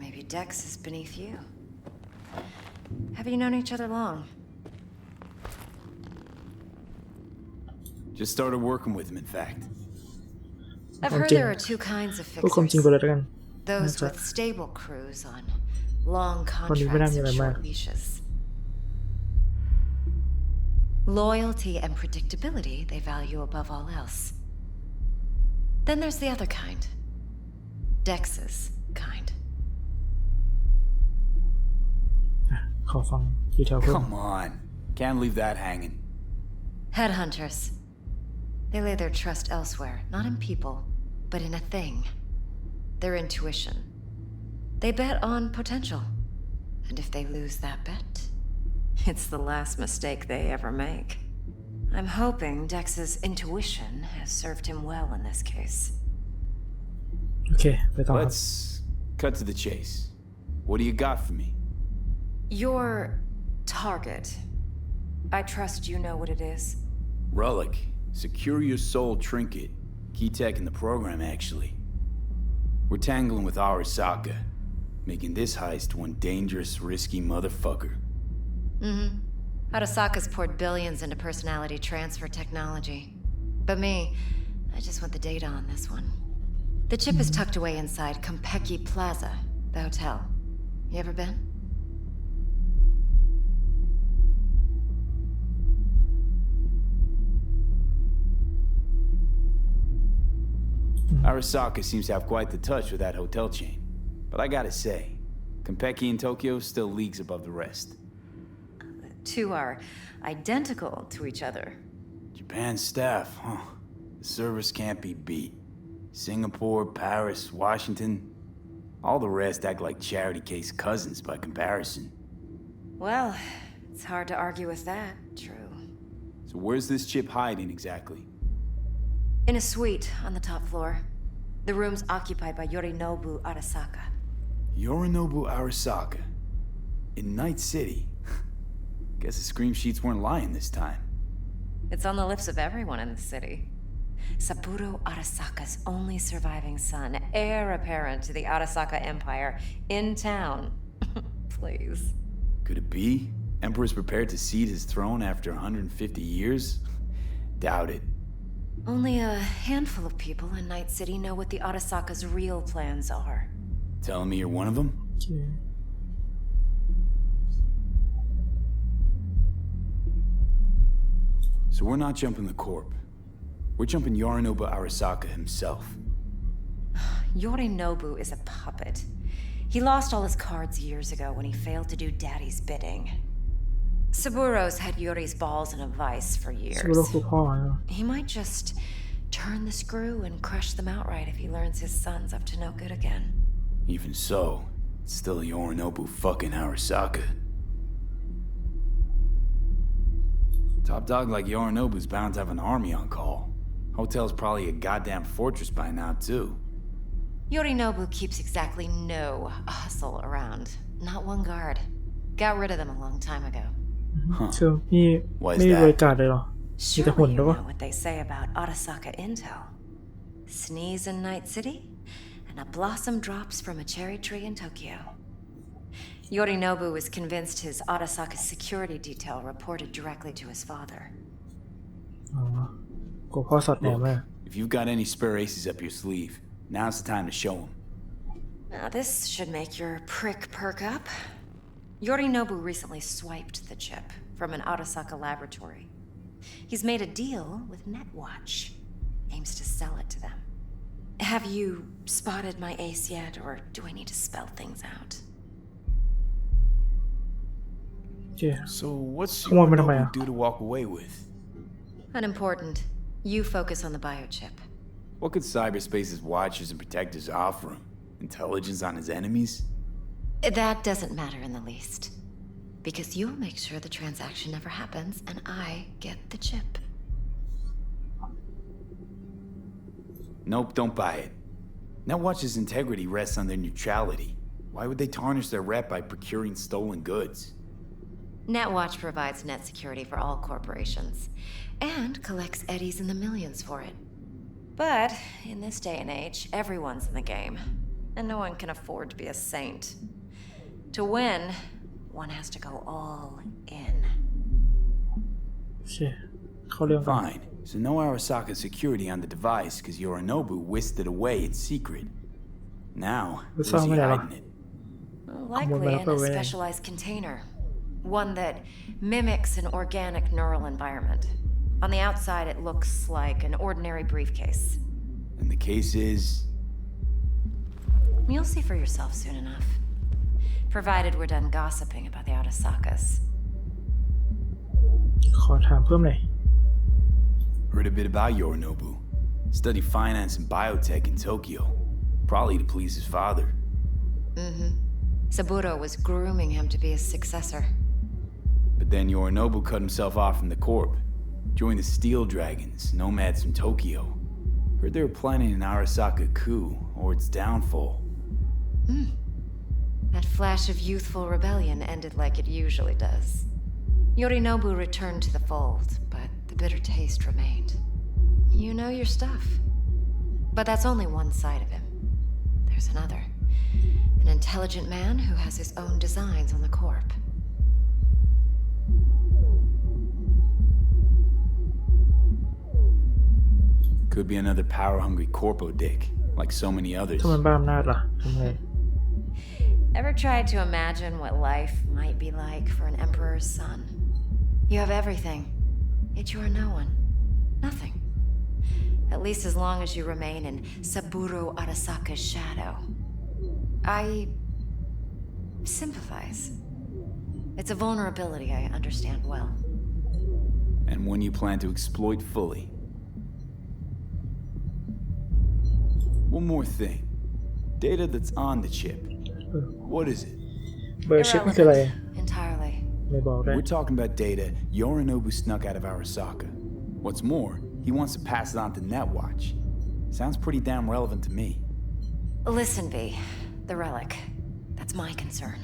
Maybe Dex is beneath you. Have you known each other long? Just started working with him, in fact. I've heard there are two kinds of พูดความจริง fixers. ไปเลยแล้วกัน Those That's with it. stable crews on longวันนี้ไม่น่า contracts มีอะไร and มาก short leashes. Loyalty and predictability they value above all else. Then there's the other kind. Dex's kind. ขอฟังดีเทลเพิ่ม Come on. Can't leave that hanging. Headhunters. They lay their trust elsewhere, not in people, but in a thing. Their intuition. They bet on potential. And if they lose that bet, it's the last mistake they ever make. I'm hoping Dex's intuition has served him well in this case. โอเคไปต่อครับ Let's cut to the chase. What do you got for me? Your target. I trust you know what it is. Relic. Secure your soul trinket. Key tech in the program, actually. We're tangling with Arasaka, making this heist one dangerous, risky motherfucker. Mm-hmm. Arasaka's poured billions into personality transfer technology. But me, I just want the data on this one. The chip is tucked away inside Konpeki Plaza, the hotel. You ever been? Arasaka seems to have quite the touch with that hotel chain. But I gotta say, Konpeki in Tokyo still leagues above the rest. Two are identical to each other. Japan staff, huh? The service can't be beat. Singapore, Paris, Washington. All the rest act like charity case cousins by comparison. Well, it's hard to argue with that, true. So where's this chip hiding exactly? In a suite on the top floor. The room's occupied by Yorinobu Arasaka. Yorinobu Arasaka? In Night City? Guess the scream sheets weren't lying this time. It's on the lips of everyone in the city. Saburo Arasaka's only surviving son, heir apparent to the Arasaka Empire, in town. Please. Could it be? Emperor's prepared to cede his throne after 150 years? Doubt it. Only a handful of people in Night City know what the Arasaka's real plans are. Telling me you're one of them? Okay. So we're not jumping the corp. We're jumping Yorinobu Arasaka himself. Yorinobu is a puppet. He lost all his cards years ago when he failed to do Daddy's bidding. Saburo's had Yuri's balls in a vice for years. ซูโร่คือพ่อใช่ไหม He might just turn the screw and crush them outright if he learns his son's up to no good again. Even so, it's still Yorinobu fucking Arasaka. Top dog like Yorinobu's bound to have an army on call. Hotel's probably a goddamn fortress by now, too. Yorinobu keeps exactly no hustle around. Not one guard. Got rid of them a long time ago. คือนี่ไม่มีบริการเลยเหรอมีแต่หุ่น Surely ด้วย you วะ know what they say about Arasaka intel. Sneeze in Night City, and a blossom drops from a cherry tree in Tokyo. Yorinobu was convinced his Arasaka security detail reported directly to his father. อ๋อกูพ่อสอดแนมเลย If you've got any spare aces up your sleeve, now's the time to show them. Now this should make your prick perk up. Yorinobu recently swiped the chip from an Arasaka laboratory. He's made a deal with Netwatch. Aims to sell it to them. Have you spotted my ace yet, or do I need to spell things out? โอเค So what's ขโมยมันทำไมอ่ะ Yorinobu do to walk away with? Unimportant. You focus on the biochip. What could cyberspace's watchers and protectors offer him? Intelligence on his enemies? That doesn't matter in the least. Because you'll make sure the transaction never happens, and I get the chip. Nope, don't buy it. Netwatch's integrity rests on their neutrality. Why would they tarnish their rep by procuring stolen goods? Netwatch provides net security for all corporations, and collects eddies in the millions for it. But in this day and age, everyone's in the game, and no one can afford to be a saint. To win, one has to go all in. โอเคเข้าเรื่องกัน Fine. So no Arasaka security on the device because Yorinobu whisked it away in secret. Now, รู้ซ่อน where's ไม่ he ได้หรอ hiding it? Likely in a specialized container. One that mimics an organic neural environment. On the outside, it looks like an ordinary briefcase. And the case is... You'll see for yourself soon enough. Provided we're done gossiping about the Arasakas. ขอถามเพิ่มหน่อย Heard a bit about Yorinobu. Studied finance and biotech in Tokyo. Probably to please his father. Saburo was grooming him to be his successor. But then Yorinobu cut himself off from the corp. Joined the Steel Dragons, nomads from Tokyo. Heard they were planning an Arasaka coup, or its downfall. That flash of youthful rebellion ended like it usually does. Yorinobu returned to the fold, but the bitter taste remained. You know your stuff. But that's only one side of him. There's another. An intelligent man who has his own designs on the corp. Could be another power-hungry corpo dick, like so many others. ถ้ามันบ้าอำนาจล่ะทำไง Ever tried to imagine what life might be like for an emperor's son? You have everything, yet you are no one. Nothing. At least as long as you remain in Saburo Arasaka's shadow. I sympathize. It's a vulnerability I understand well. And one you plan to exploit fully. One more thing. Data that's on the chip. What is it? เบอร์ชิปมันคืออะไร Entirely. ไม่บอกได้ We're talking about data Yorinobu snuck out of Arasaka. What's more, he wants to pass it on to Netwatch. Sounds pretty damn relevant to me. Listen, V. The relic. That's my concern.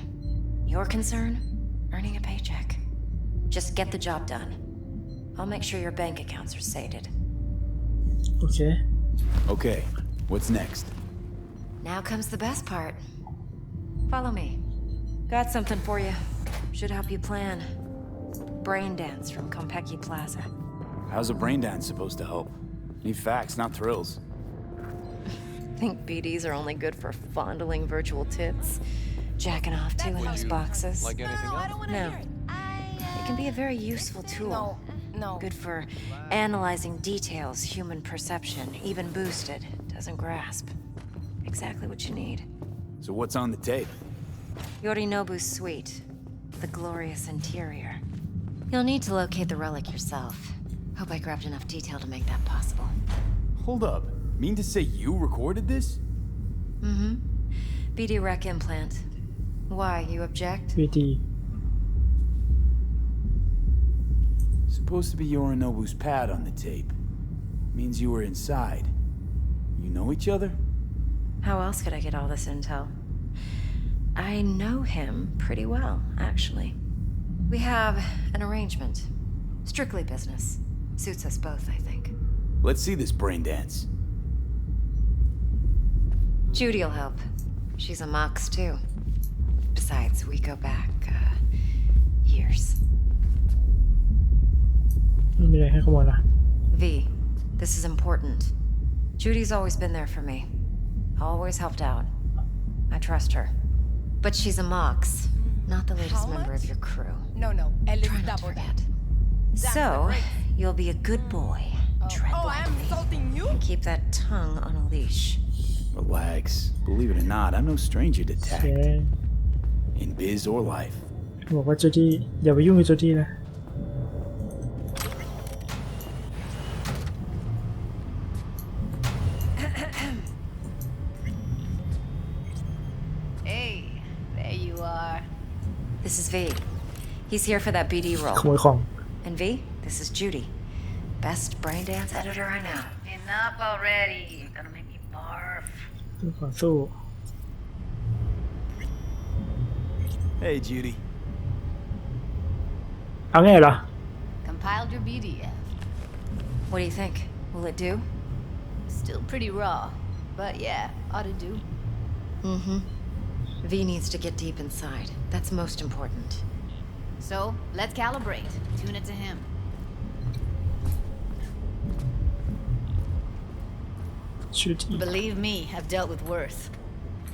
Your concern? Earning a paycheck. Just get the job done. I'll make sure your bank accounts are sated. โอเค Okay, what's next? Now comes the best part. Follow me. Got something for you. Should help you plan. Brain dance from Konpeki Plaza. How's a brain dance supposed to help? Need facts, not thrills. Think BDs are only good for fondling virtual tits? Jacking off too in those boxes? Like anything else? No. It can be a very useful tool. No. Good for analyzing details human perception, even boosted, doesn't grasp. Exactly what you need. So what's on the tape? Yorinobu's suite. The glorious interior. You'll need to locate the relic yourself. Hope I grabbed enough detail to make that possible. Hold up. Mean to say you recorded this? BD rec implant. Why, you object? วีดี Supposed to be Yorinobu's pad on the tape. Means you were inside. You know each other? How else could I get all this intel? I know him pretty well, actually. We have an arrangement. Strictly business. Suits us both, I think. Let's see this brain dance. Judy'll help. She's a mox, too. Besides, we go back, years. ไม่มีอะไรให้ขโมยนะ V, this is important. Judy's always been there for me. Always helped out. I trust her. But she's a mox, not the latest member of your crew. No. Try not to forget. So, you'll be a good boy. Tread I'm lightly. insulting you? And keep that tongue on a leash. Relax. Believe it or not, I'm no stranger to โอเค tact. In biz or life. บอกว่าจูดี้อย่าไปยุ่งกับจูดี้นะ Hey, there you are. This is V. He's here for that BD ข role. โมยของ And V, this is Judy. Best brain dance editor I know. Enough already. You're gonna make me barf. ขอสู้ Hey, Judy. เอาไงเหรอ Compiled your BDF. What do you think? Will it do? Still pretty raw, but yeah, ought to do. V needs to get deep inside. That's most important. So, let's calibrate. Tune it to him. จูดี้ Believe me, I've dealt with worse.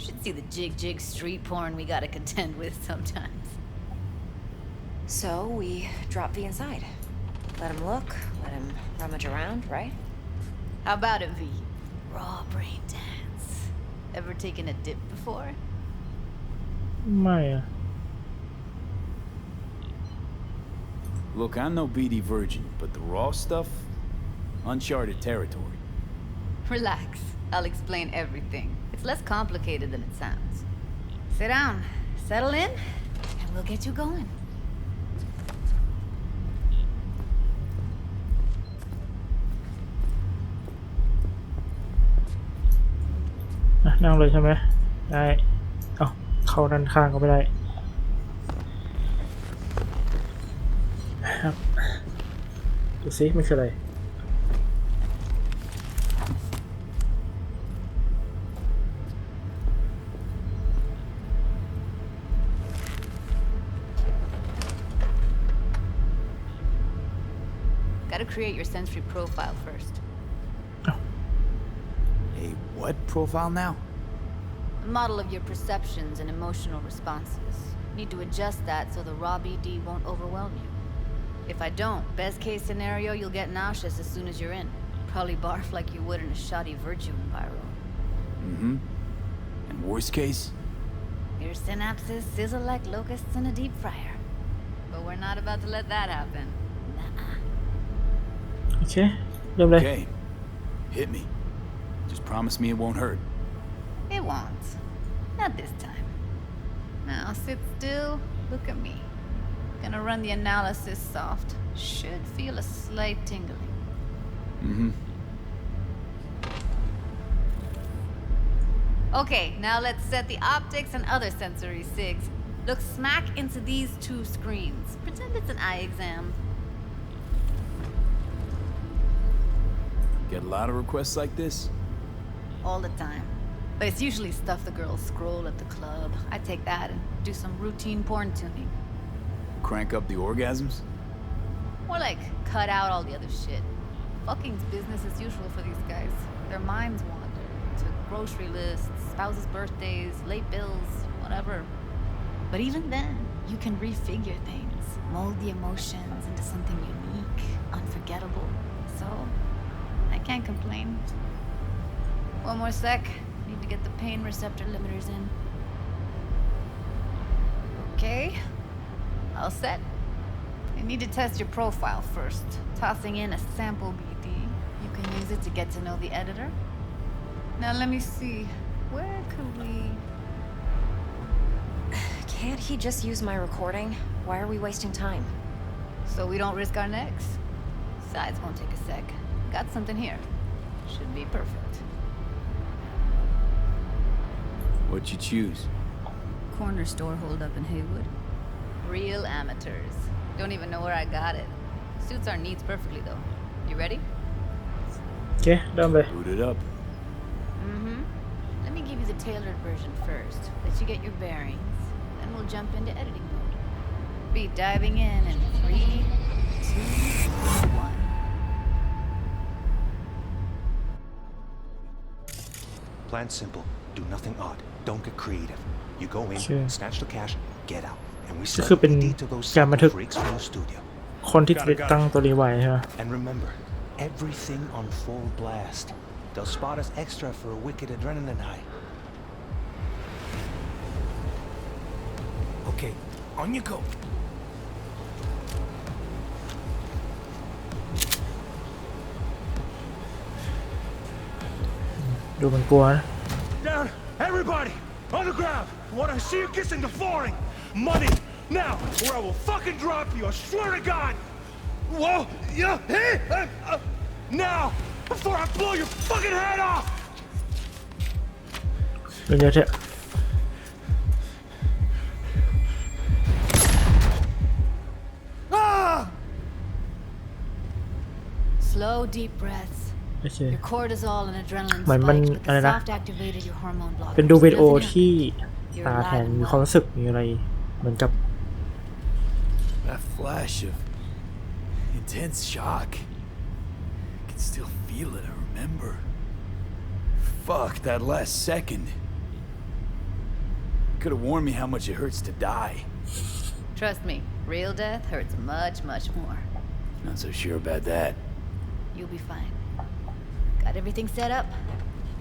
Should see the jig street porn we gotta contend with sometimes. So we drop V inside. Let him look, let him rummage around, right? How about it, V? Raw brain dance. Ever taken a dip before? ไม่อะ Look, I'm no BD virgin, but the raw stuff, uncharted territory. Relax. I'll explain everything. It's less complicated than it sounds. Sit down, settle in, and we'll get you going. นั่งเลยใช่ไหมได้เอาเข้าด้านข้างก็ไม่ได้ครับดูซิมันคืออะไรGotta create your sensory profile first. A what profile now? A model of your perceptions and emotional responses. Need to adjust that so the raw BD won't overwhelm you. If I don't, best case scenario, you'll get nauseous as soon as you're in. Probably barf like you would in a shoddy virtue environment. Mm-hmm. And worst case? Your synapses sizzle like locusts in a deep fryer. But we're not about to let that happen. Nuh-uh. โอเคเริ่มเลย Okay. Hit me. Just promise me it won't hurt. It won't. Not this time. Now sit still, look at me. Gonna run the analysis soft. Should feel a slight tingling. Mm-hmm. Okay, now let's set the optics and other sensory sigs. Look smack into these two screens. Pretend it's an eye exam. Get a lot of requests like this? All the time. But it's usually stuff the girls scroll at the club. I take that and do some routine porn tuning. Crank up the orgasms? More like cut out all the other shit. Fucking's business as usual for these guys. Their minds wander to grocery lists, spouses' birthdays, late bills, whatever. But even then, you can refigure things, mold the emotions into something unique, unforgettable. So, I can't complain. One more sec. Need to get the pain receptor limiters in. Okay. All set. I need to test your profile first. Tossing in a sample BD. You can use it to get to know the editor. Now let me see. Where could we... Can't he just use my recording? Why are we wasting time? So we don't risk our necks? Besides, won't take a sec. Got something here. Should be perfect. What'd you choose? Corner store holdup in Haywood. Real amateurs. Don't even know where I got it. Suits our needs perfectly though. You ready? โอเคเริ่มเลย Boot it up. Mm-hmm. Let me give you the tailored version first. Let you get your bearings. Then we'll jump into editing mode. Be diving in 3, 2, 1. Plan simple. Do nothing odd. Don't get creative. You go in, snatch the cash, get out. And we ก็ send คือเป็น BD to those การบันทึก freaks from the studio. คนที่ติดตั้งตัวนี้ไว้ใช่ไหม And remember, everything on full blast. They'll spot us extra for a wicked adrenaline high. Okay, on you go. ดูมันกลัวนะ Down, everybody, on the ground. I want to see you kissing the flooring. Money, now, or I will fucking drop you. I swear to God. Whoa, yeah, hey, now, before I blow your fucking head off. เดี๋ยวเถอะ Slow, deep breaths. โอเค Your cortisol and adrenaline เหมือนมัน spiked, but อะไร the นะ soft activated your hormone blocker. เป็นดูวิดีโอ Nothing ที่ You're ตาแทน alive and มีความ well. รู้สึกมีอะไรเหมือนกับ That flash of intense shock. I can still feel it, I remember. Fuck, that last second. could have warned me how much it hurts to die. Trust me, real death hurts much, much more. Not so sure about that. You'll be fine. Got everything set up?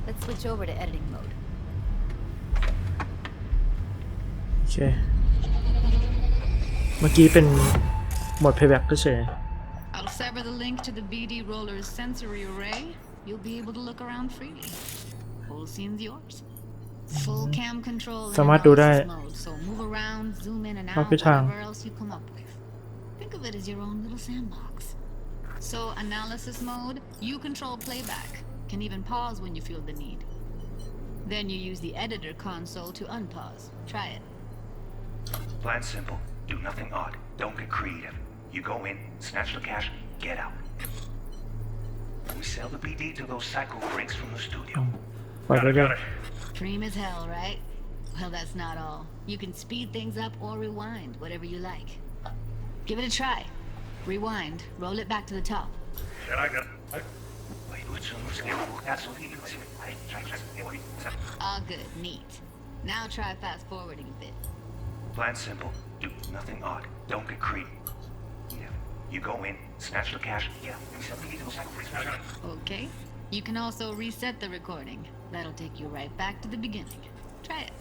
Let's switch over to editing mode. โอเคเมื่อกี้เป็นโหมด playback ก็เฉย I'll sever the link to the BD roller's sensory array. You'll be able to look around freely. Whole scene's yours. Full cam control in analysis mode, so move around, zoom in and out, whatever else you come up with. Think of it as your own little sandbox. So analysis mode, you control playback. Can even pause when you feel the need. Then you use the editor console to unpause. Try it. Plan simple. Do nothing odd. Don't get creative. You go in, snatch the cash, get out. We sell the BD to those psycho freaks from the studio. Got it. Cream as hell, right? Well, that's not all. You can speed things up or rewind, whatever you like. Give it a try. Rewind, roll it back to the top. All good, neat. Now try fast forwarding a bit. Plan simple. Do nothing odd. Don't get creepy. You go in, snatch the cash, get out. Okay. You can also reset the recording. That'll take you right back to the beginning. Try it.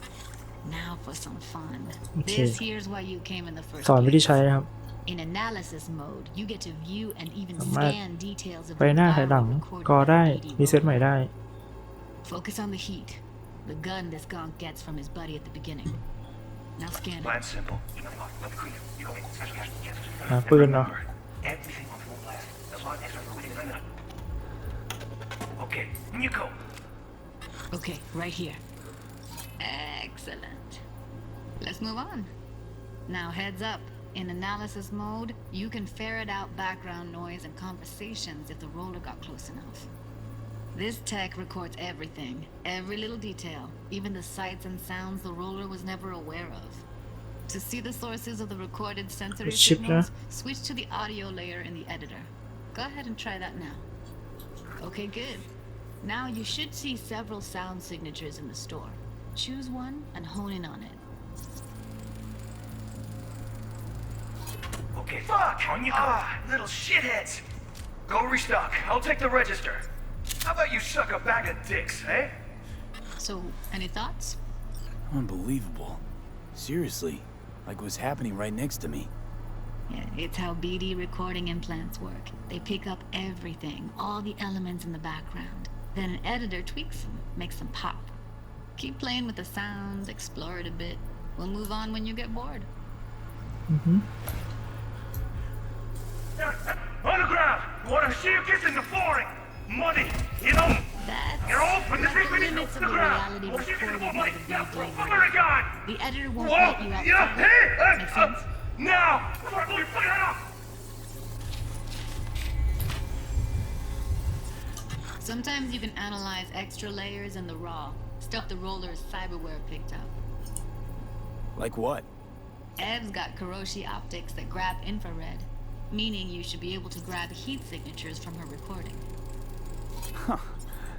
Now for some fun. This here's why you came in the first place. In analysis mode, you get to view and even scan details of the viral recording. Focus on the heat. The gun this gonk gets from his buddy at the beginning. Now scan it. Plan simple. You know what? Let me creep. You go in, snatch the cash, get out. ปืนเนาะ Everything on full blast. There's a lot extra for waiting right now. Okay, you go. Okay, right here. Excellent. Let's move on. Now heads up. In analysis mode, you can ferret out background noise and conversations if the roller got close enough. This tech records everything, every little detail, even the sights and sounds the roller was never aware of. To see the sources of the recorded sensory signals, switch to the audio layer in the editor. Go ahead and try that now. Okay, good. Now you should see several sound signatures in the store. Choose one and hone in on it. Okay, fuck! On you go! Little shitheads! Go restock. I'll take the register. How about you suck a bag of dicks, eh? So, any thoughts? Unbelievable. Seriously, like it was happening right next to me. Yeah, it's how BD recording implants work. They pick up everything, all the elements in the background. Then an editor tweaks them, makes them pop. Keep playing with the sounds, explore it a bit. We'll move on when you get bored. On the ground! Want to see you kissing the flooring! Money! You know! You're open! That's the limits of the reality recorded by the BD layer. The editor won't let you outside. Make sense? Now! Sometimes you can analyze extra layers in the raw, stuff the roller's cyberware picked up. Like what? Ev's got Kiroshi optics that grab infrared, meaning you should be able to grab heat signatures from her recording. Huh.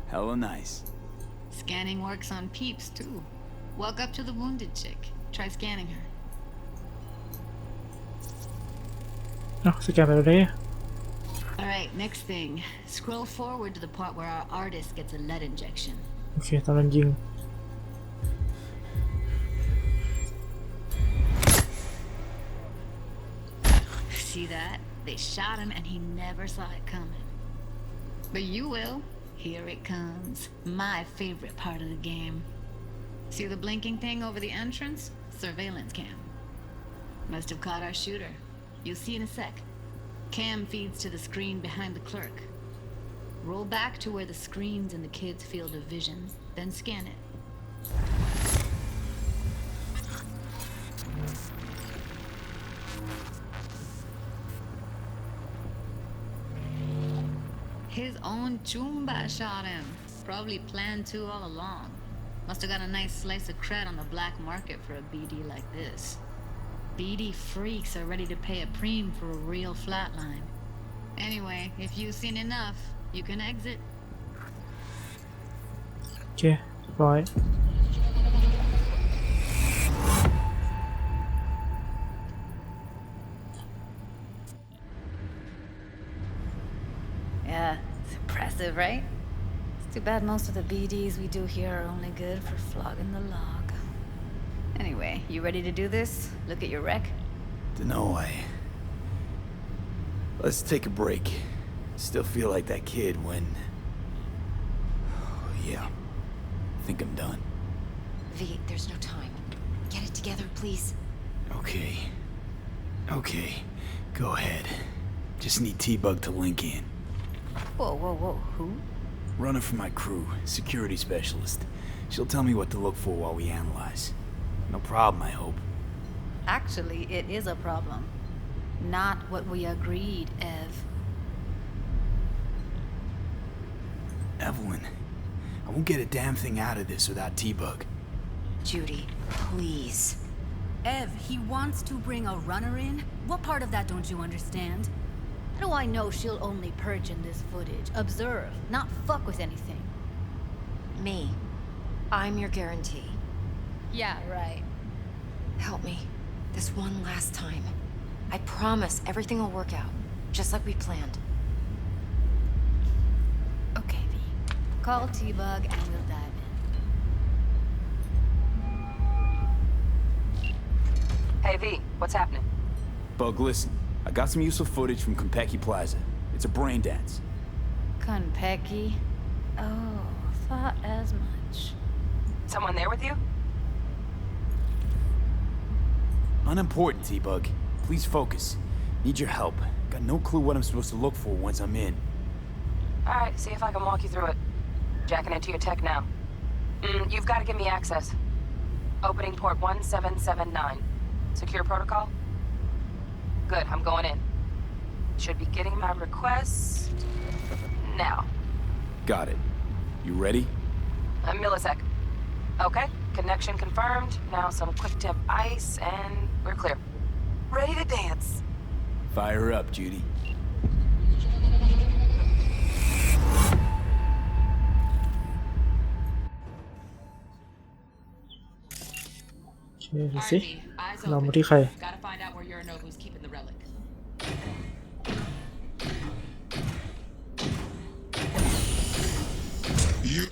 Hella nice. Scanning works on peeps, too. Walk up to the wounded chick. Try scanning her. Alright, next thing. Scroll forward to the part where our artist gets a lead injection. Okay, ตอนนั้นยิง See that? They shot him and he never saw it coming. But you will. Here it comes. My favorite part of the game. See the blinking thing over the entrance? Surveillance cam. Must have caught our shooter. You'll see in a sec. Cam feeds to the screen behind the clerk. Roll back to where the screen's in the kid's field of vision, then scan it. His own Chumba shot him. Probably planned to all along. Must have got a nice slice of cred on the black market for a BD like this. BD freaks are ready to pay a preem for a real flatline. Anyway, if you've seen enough, you can exit. Okay, bye. Yeah, it's impressive, right? It's too bad most of the BDs we do here are only good for flogging the log. Anyway, you ready to do this? Look at your wreck? Dunno, Let's take a break. Still feel like that kid when... Oh, yeah. I think I'm done. V, there's no time. Get it together, please. Okay. Okay. Go ahead. Just need T-Bug to link in. Whoa. Who? Runner for my crew. Security specialist. She'll tell me what to look for while we analyze. No problem, I hope. Actually, it is a problem. Not what we agreed, Ev. Evelyn, I won't get a damn thing out of this without T-Bug. Judy, please. Ev, he wants to bring a runner in? What part of that don't you understand? How do I know she'll only purge in this footage, observe, not fuck with anything? Me. I'm your guarantee. Yeah, right. Help me. This one last time. I promise everything will work out, just like we planned. Okay, V. Call T-Bug and we'll dive in. Hey, V, what's happening? Bug, listen. I got some useful footage from Konpeki Plaza. It's a brain dance. Konpeki? Oh, thought as much. Someone there with you? Unimportant, T-Bug. Please focus. Need your help. Got no clue what I'm supposed to look for once I'm in. Alright, see if I can walk you through it. Jacking into your tech now. You've got to give me access. Opening port 1779. Secure protocol? Good, I'm going in. Should be getting my request... now. Got it. You ready? A millisec. Okay, connection confirmed. Now some quick tip ice, and we're clear. Ready to dance. Fire up, Judy. Okay, ดูสิเรามาที่ใคร Gotta find out where Yorinobu's keeping the relic. You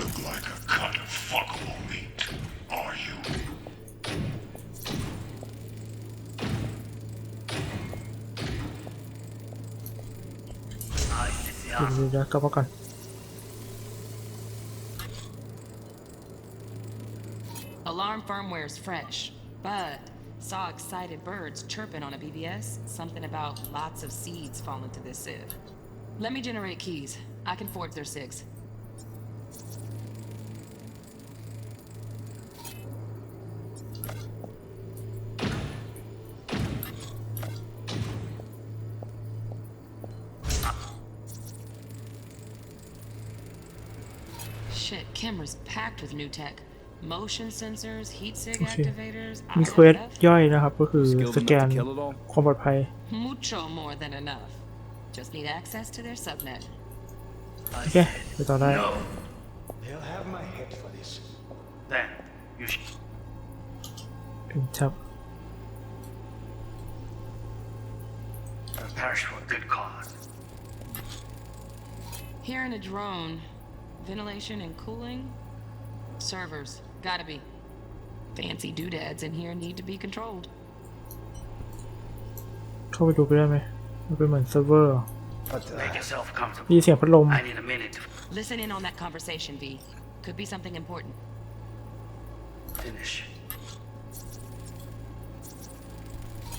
look like a cut of fuckable meat, are you? เดี๋ยวกลับมาก่อน Alarm firmware's fresh, but saw excited birds chirping on a BBS. Something about lots of seeds falling to this sieve. Let me generate keys. I can forge their SIGs. Shit, camera's packed with new tech. Motion sensors, heat sig activators. มีเควสย่อยนะครับก็คือสแกนความปลอดภัย Mucho more than enough. Just need access to their subnet. โอเคไปต่อได้ They'll have my head for this. Then you should เป็นทับ perish for a good cause. Here in a drone, ventilation and cooling, servers, gotta be. Fancy doodads in here need to be controlled. เข้าไปดูไปได้ไหมมันเป็นเหมือนเซิร์ฟเวอร์ Make yourself comfortable. มีเสียงพัดลม I need a minute to Listen in on that conversation, V. Could be something important. finish.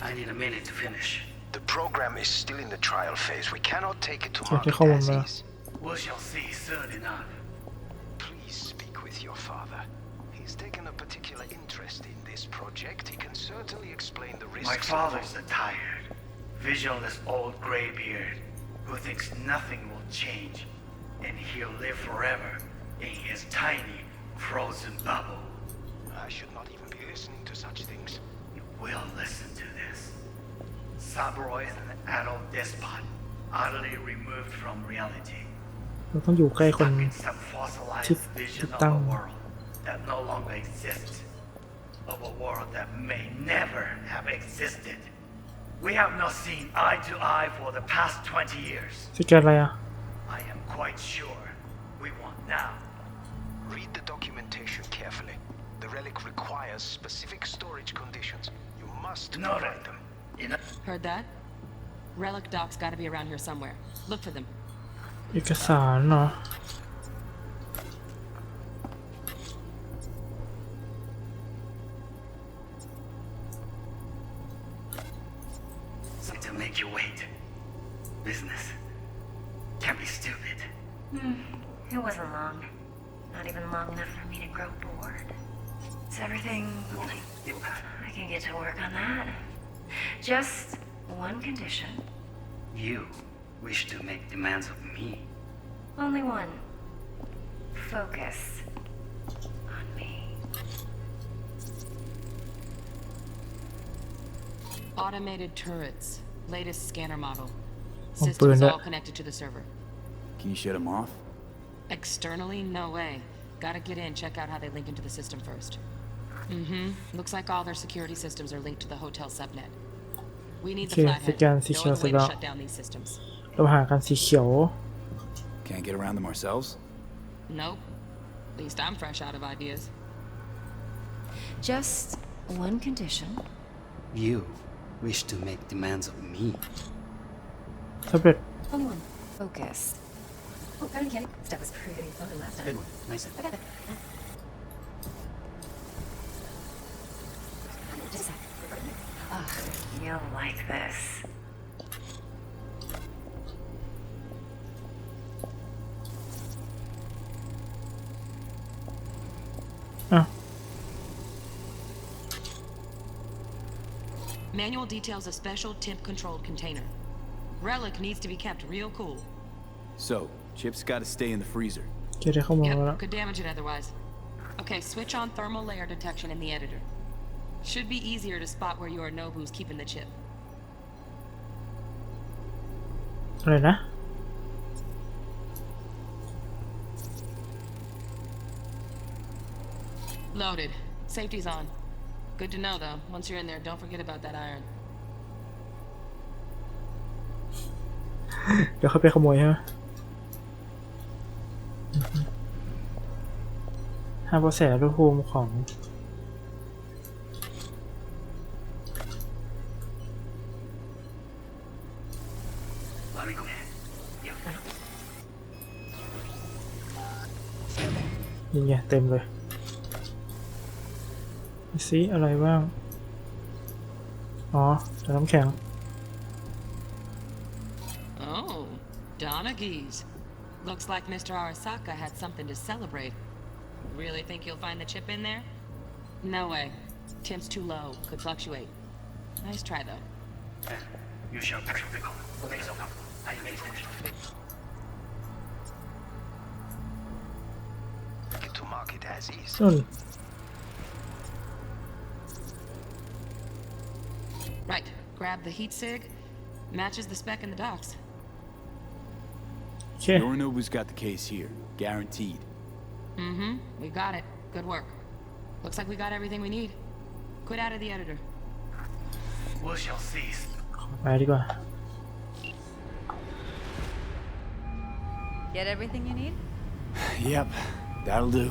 I need a minute to finish. The program is still in the trial phase. We cannot take it to อยากจะ market เข้ามา as มา is. We shall see soon enough. Please speak with your father. He's taken a particular interest in this project. He can certainly explain the risks. My father's a tired, visionless old graybeard who thinks nothing will change, and he'll live forever in his tiny, frozen bubble. I should not even be listening to such things. You will listen to this. Saburo is an adult despot, utterly removed from reality. เราต้องอยู่ใกล้คน Stuck in some ที่ fossilized ติ vision ด of ตั้ง a world that no longer exists. Of a world that may never have existed. We have not seen eye to eye for the past 20 years. สแกนอะไรอ่ะ I am quite sure we want now. Read the documentation carefully. The relic requires specific storage conditions. You must provide them. Heard that? Relic docs gotta be around here somewhere. Look for them. เอกสารเนาะ To make you wait. Business can be stupid. It wasn't long. Not even long enough for me to grow bored. It's everything. I can get to work on that. Just one condition. You wish to make demands of me. Only one. Focus on me. Automated turrets. Latest scanner model. Oh, Systems burn all it. connected to the server. Can you shut them off? Externally, no way. Gotta get in, check out how they link into the system first. Looks like all their security systems are linked to the hotel subnet. We need the Okay, flathead. scan No system other way to out. shut down these systems. เราหากันสีเขียว Can't get around them ourselves? Nope. At least I'm fresh out of ideas. Just one condition. You wish to make demands of me. สำเร็จ Only one. Focus. Oh, got any candy? Stuff was pretty fun last time. Good one. Nice. I got that. Just a sec. Oh, you'll like this. Manual details a special temp-controlled container. Relic needs to be kept real cool. So, chips gotta stay in the freezer. เก็บได้ข้อมูลมาแล้ว Could damage it otherwise. Okay, switch on thermal layer detection in the editor. Should be easier to spot where your Nobu's keeping the chip. อะไรนะ Loaded. Safety's on. Good to know, though. Once you're in there, don't forget about that iron. เดี๋ยวเขาไปขโมยใช่ไหมหาเบาะแสอุณหภูมิของ Let me go. นี่ไงเต็มเลยดูซิอะไรบ้าง อ๋อแต่น้ำแข็ง Oh, Donaghys. Looks like Mr. Arasaka had something to celebrate. Really think you'll find the chip in there? No way. Temp's too low. Could fluctuate. Nice try, though. You shall actually go. Okay, so come. I made it finished. Get to mark it as is. นุ่น Right. Grab the heat sig. Matches the spec in the docs. Okay. Yorinobu's got the case here. Guaranteed. We got it. Good work. Looks like we got everything we need. Quit out of the editor. We shall cease. ไปดีกว่า Get everything you need? Yep, that'll do.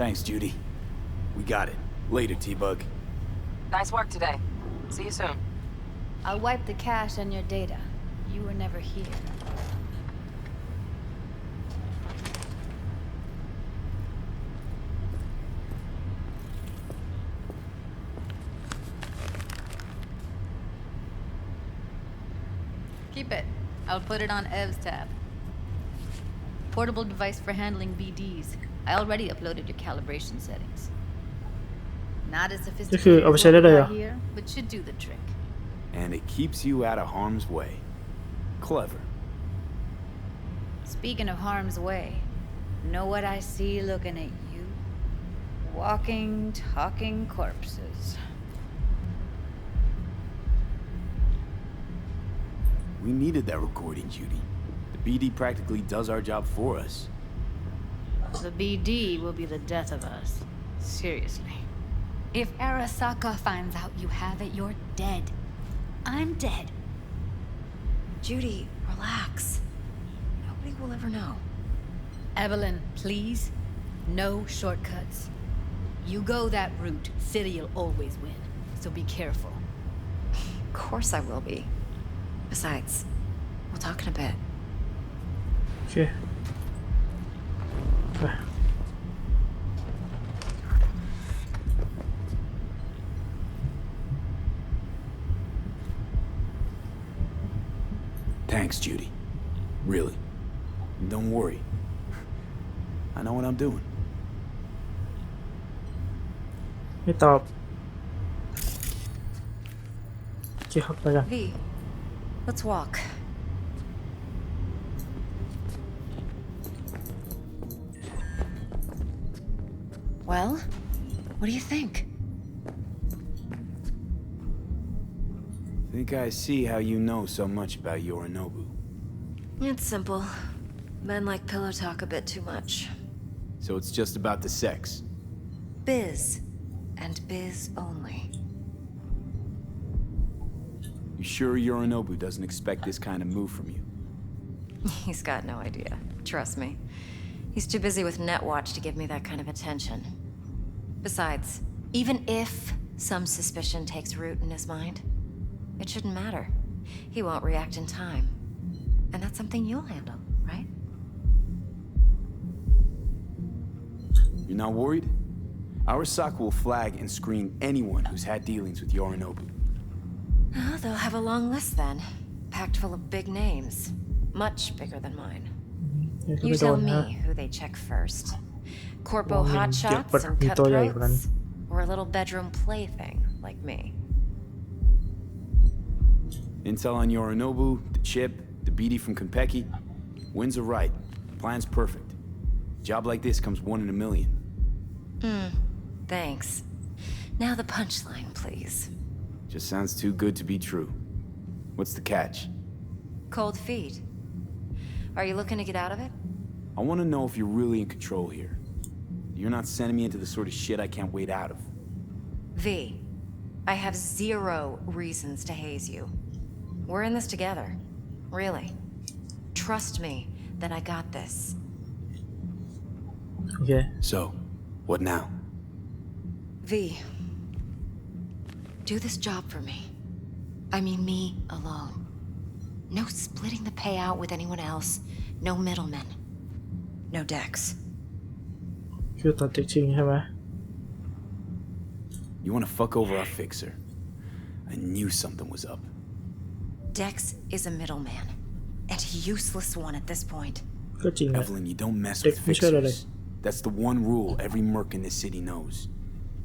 Thanks, Judy. We got it. Later, T-Bug. Nice work today. See you soon. I'll wipe the cache and your data. You were never here. Keep it. I'll put it on Ev's tab. Portable device for handling BDs. I already uploaded your calibration settings. Not as ก็คือ sophisticated เอาไป as ใช้ได้ what เล we ยเหรอ got here, but should do the trick. And it keeps you out of harm's way. Clever. Speaking of harm's way, know what I see looking at you? Walking, talking corpses. We needed that recording, Judy. The BD practically does our job for us. The BD will be the death of us. Seriously. If Arasaka finds out you have it, you're dead. I'm dead. Judy, relax. Nobody will ever know. Evelyn, please. No shortcuts. You go that route, City'll always win. So be careful. Of course I will be. Besides, we'll talk in a bit. Okay. Thanks, Judy. Really. Don't worry. I know what I'm doing. ไม่ตอบโอเคครับไปกัน V, let's walk. Well, what do you think? Think I see how you know so much about Yorinobu. It's simple. Men like pillow talk a bit too much. So it's just about the sex. Biz. And biz only. You sure Yorinobu doesn't expect this kind of move from you? He's got no idea. Trust me. He's too busy with Netwatch to give me that kind of attention. Besides, even if some suspicion takes root in his mind, it shouldn't matter. He won't react in time. And that's something you'll handle, right? You're not worried? Arasaka will flag and screen anyone who's had dealings with Yorinobu. Oh, they'll have a long list then. Packed full of big names. Much bigger than mine. You tell me who they check first. Corpo hotshots and cutthroats? Or a little bedroom plaything like me? Intel on Yorinobu, the chip, the BD from Konpeki. Winds are right. Plan's perfect. Job like this comes 1 in a million. Thanks. Now the punchline, please. Just sounds too good to be true. What's the catch? Cold feet. Are you looking to get out of it? I want to know if you're really in control here. You're not sending me into the sort of shit I can't wait out of. V, I have 0 reasons to haze you. We're in this together. Really. Trust me that I got this. Okay. So, what now? V, do this job for me. I mean me alone. No splitting the payout with anyone else. No middlemen. No decks. คือตัดจริงใช่ไหม You want to fuck over our fixer? I knew something was up. Dex is a middleman. And a useless one at this point. ก็จริงนะ Evelyn, you don't mess with fixers. That's the one rule every merc in this city knows.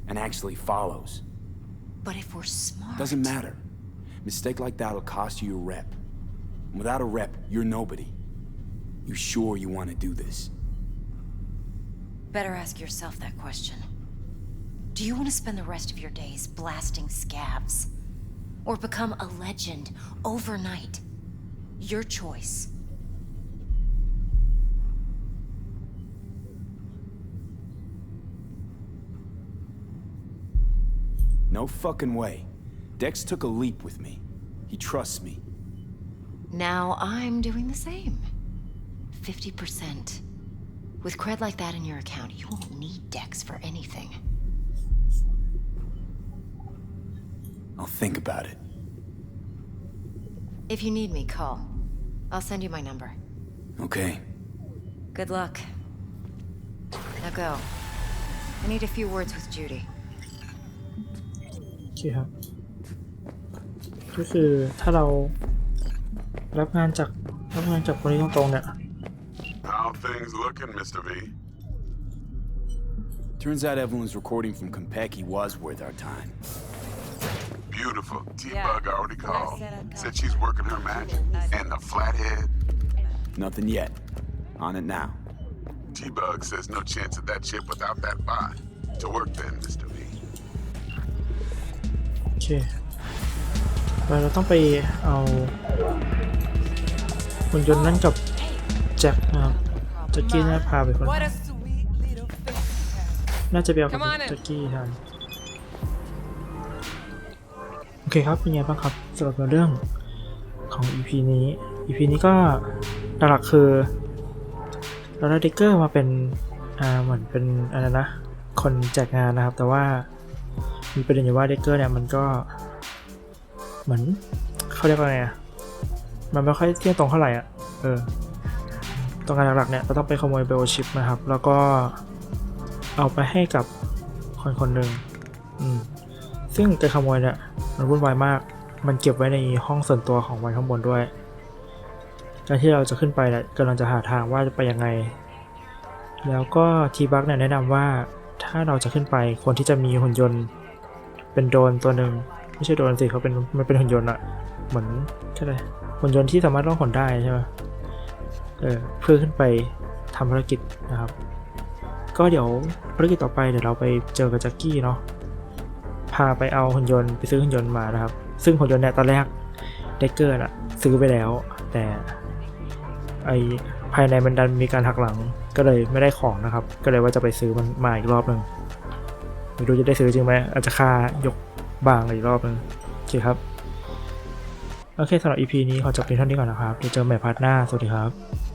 And actually follows. But if we're smart... Doesn't matter. Mistake like that'll cost you your rep. And without a rep, you're nobody. You sure you want to do this? Better ask yourself that question. Do you want to spend the rest of your days blasting scabs? Or become a legend overnight? Your choice. No fucking way. Dex took a leap with me. He trusts me. Now I'm doing the same. 50%. With cred like that in your account, you won't need Dex for anything. I'll think about it. If you need me, call. I'll send you my number. Okay. Good luck. Now go. I need a few words with Judy. โอเคครับก็คือถ้าเรารับงานจากคนนี้ตรงๆเนี่ย How things looking, Mr. V? Turns out Evelyn's recording from Konpeki was worth our time. Beautiful. T-Bug already called. Said she's working her magic. And the flathead. Nothing yet. On it now. T-Bug says no chance of that chip without that bot. To work then, Mr. V. โอเคเราต้องไปเอาหุ่นยนต์นั่นกับแจ็คนะครับแจ็คกี้น่าพาไปคนน่าจะไปเอากับแจ็คกี้ทันโอ เคครับเป็นไงบ้างครับสำหรับเรื่องของ EP นี้ EP นี้ก็หลักๆคือเราได้ดิกเกอร์มาเป็นเหมือนเป็นอะไรนะคนแจกงานนะครับแต่ว่ามีประเด็นอยู่ว่าดิกเกอร์เนี่ยมันก็เหมือนเขาเรียกว่าไงมันไม่ค่อยเที่ยงตรงเท่าไหร่ตรงงานหลักๆเนี่ยเราต้องไปขโมยเบลชิปนะครับแล้วก็เอาไปให้กับคนหนึ่งซึ่งการขโมยเนี่ยมันวุ่นวายมากมันเก็บไว้ในห้องส่วนตัวของมันข้างบนด้วยการที่เราจะขึ้นไปเนี่ยกำลังจะหาทางว่าจะไปยังไงแล้วก็ทีบักเนี่ยแนะนำว่าถ้าเราจะขึ้นไปคนที่จะมีหุ่นยนต์เป็นโดรนตัวหนึ่งไม่ใช่โดรนสิเขาเป็นมันเป็นหุ่นยนต์อะเหมือนใช่ไหมหุ่นยนต์ที่สามารถล่องหนได้ใช่ไหมเพื่อขึ้นไปทำภารกิจนะครับก็เดี๋ยวภารกิจต่อไปเดี๋ยวเราไปเจอกับแจ็คกี้เนาะพาไปเอาหุ่นยนต์ไปซื้อหุ่นยนต์มานะครับซึ่งหุ่นยนต์เนี่ยตอนแรกเด็กเกอร์อะซื้อไปแล้วแต่ภายในมันดันมีการหักหลังก็เลยไม่ได้ของนะครับก็เลยว่าจะไปซื้อมันมาอีกรอบนึงไม่รู้จะได้ซื้อจริงไหมอาจจะค่ายกบางอีกรอบนึงโอเคครับโอเคสำหรับ EP นี้ขอจบเพียงเท่านี้ก่อนนะครับเดี๋ยวเจอใหม่พาร์ทหน้าสวัสดีครับ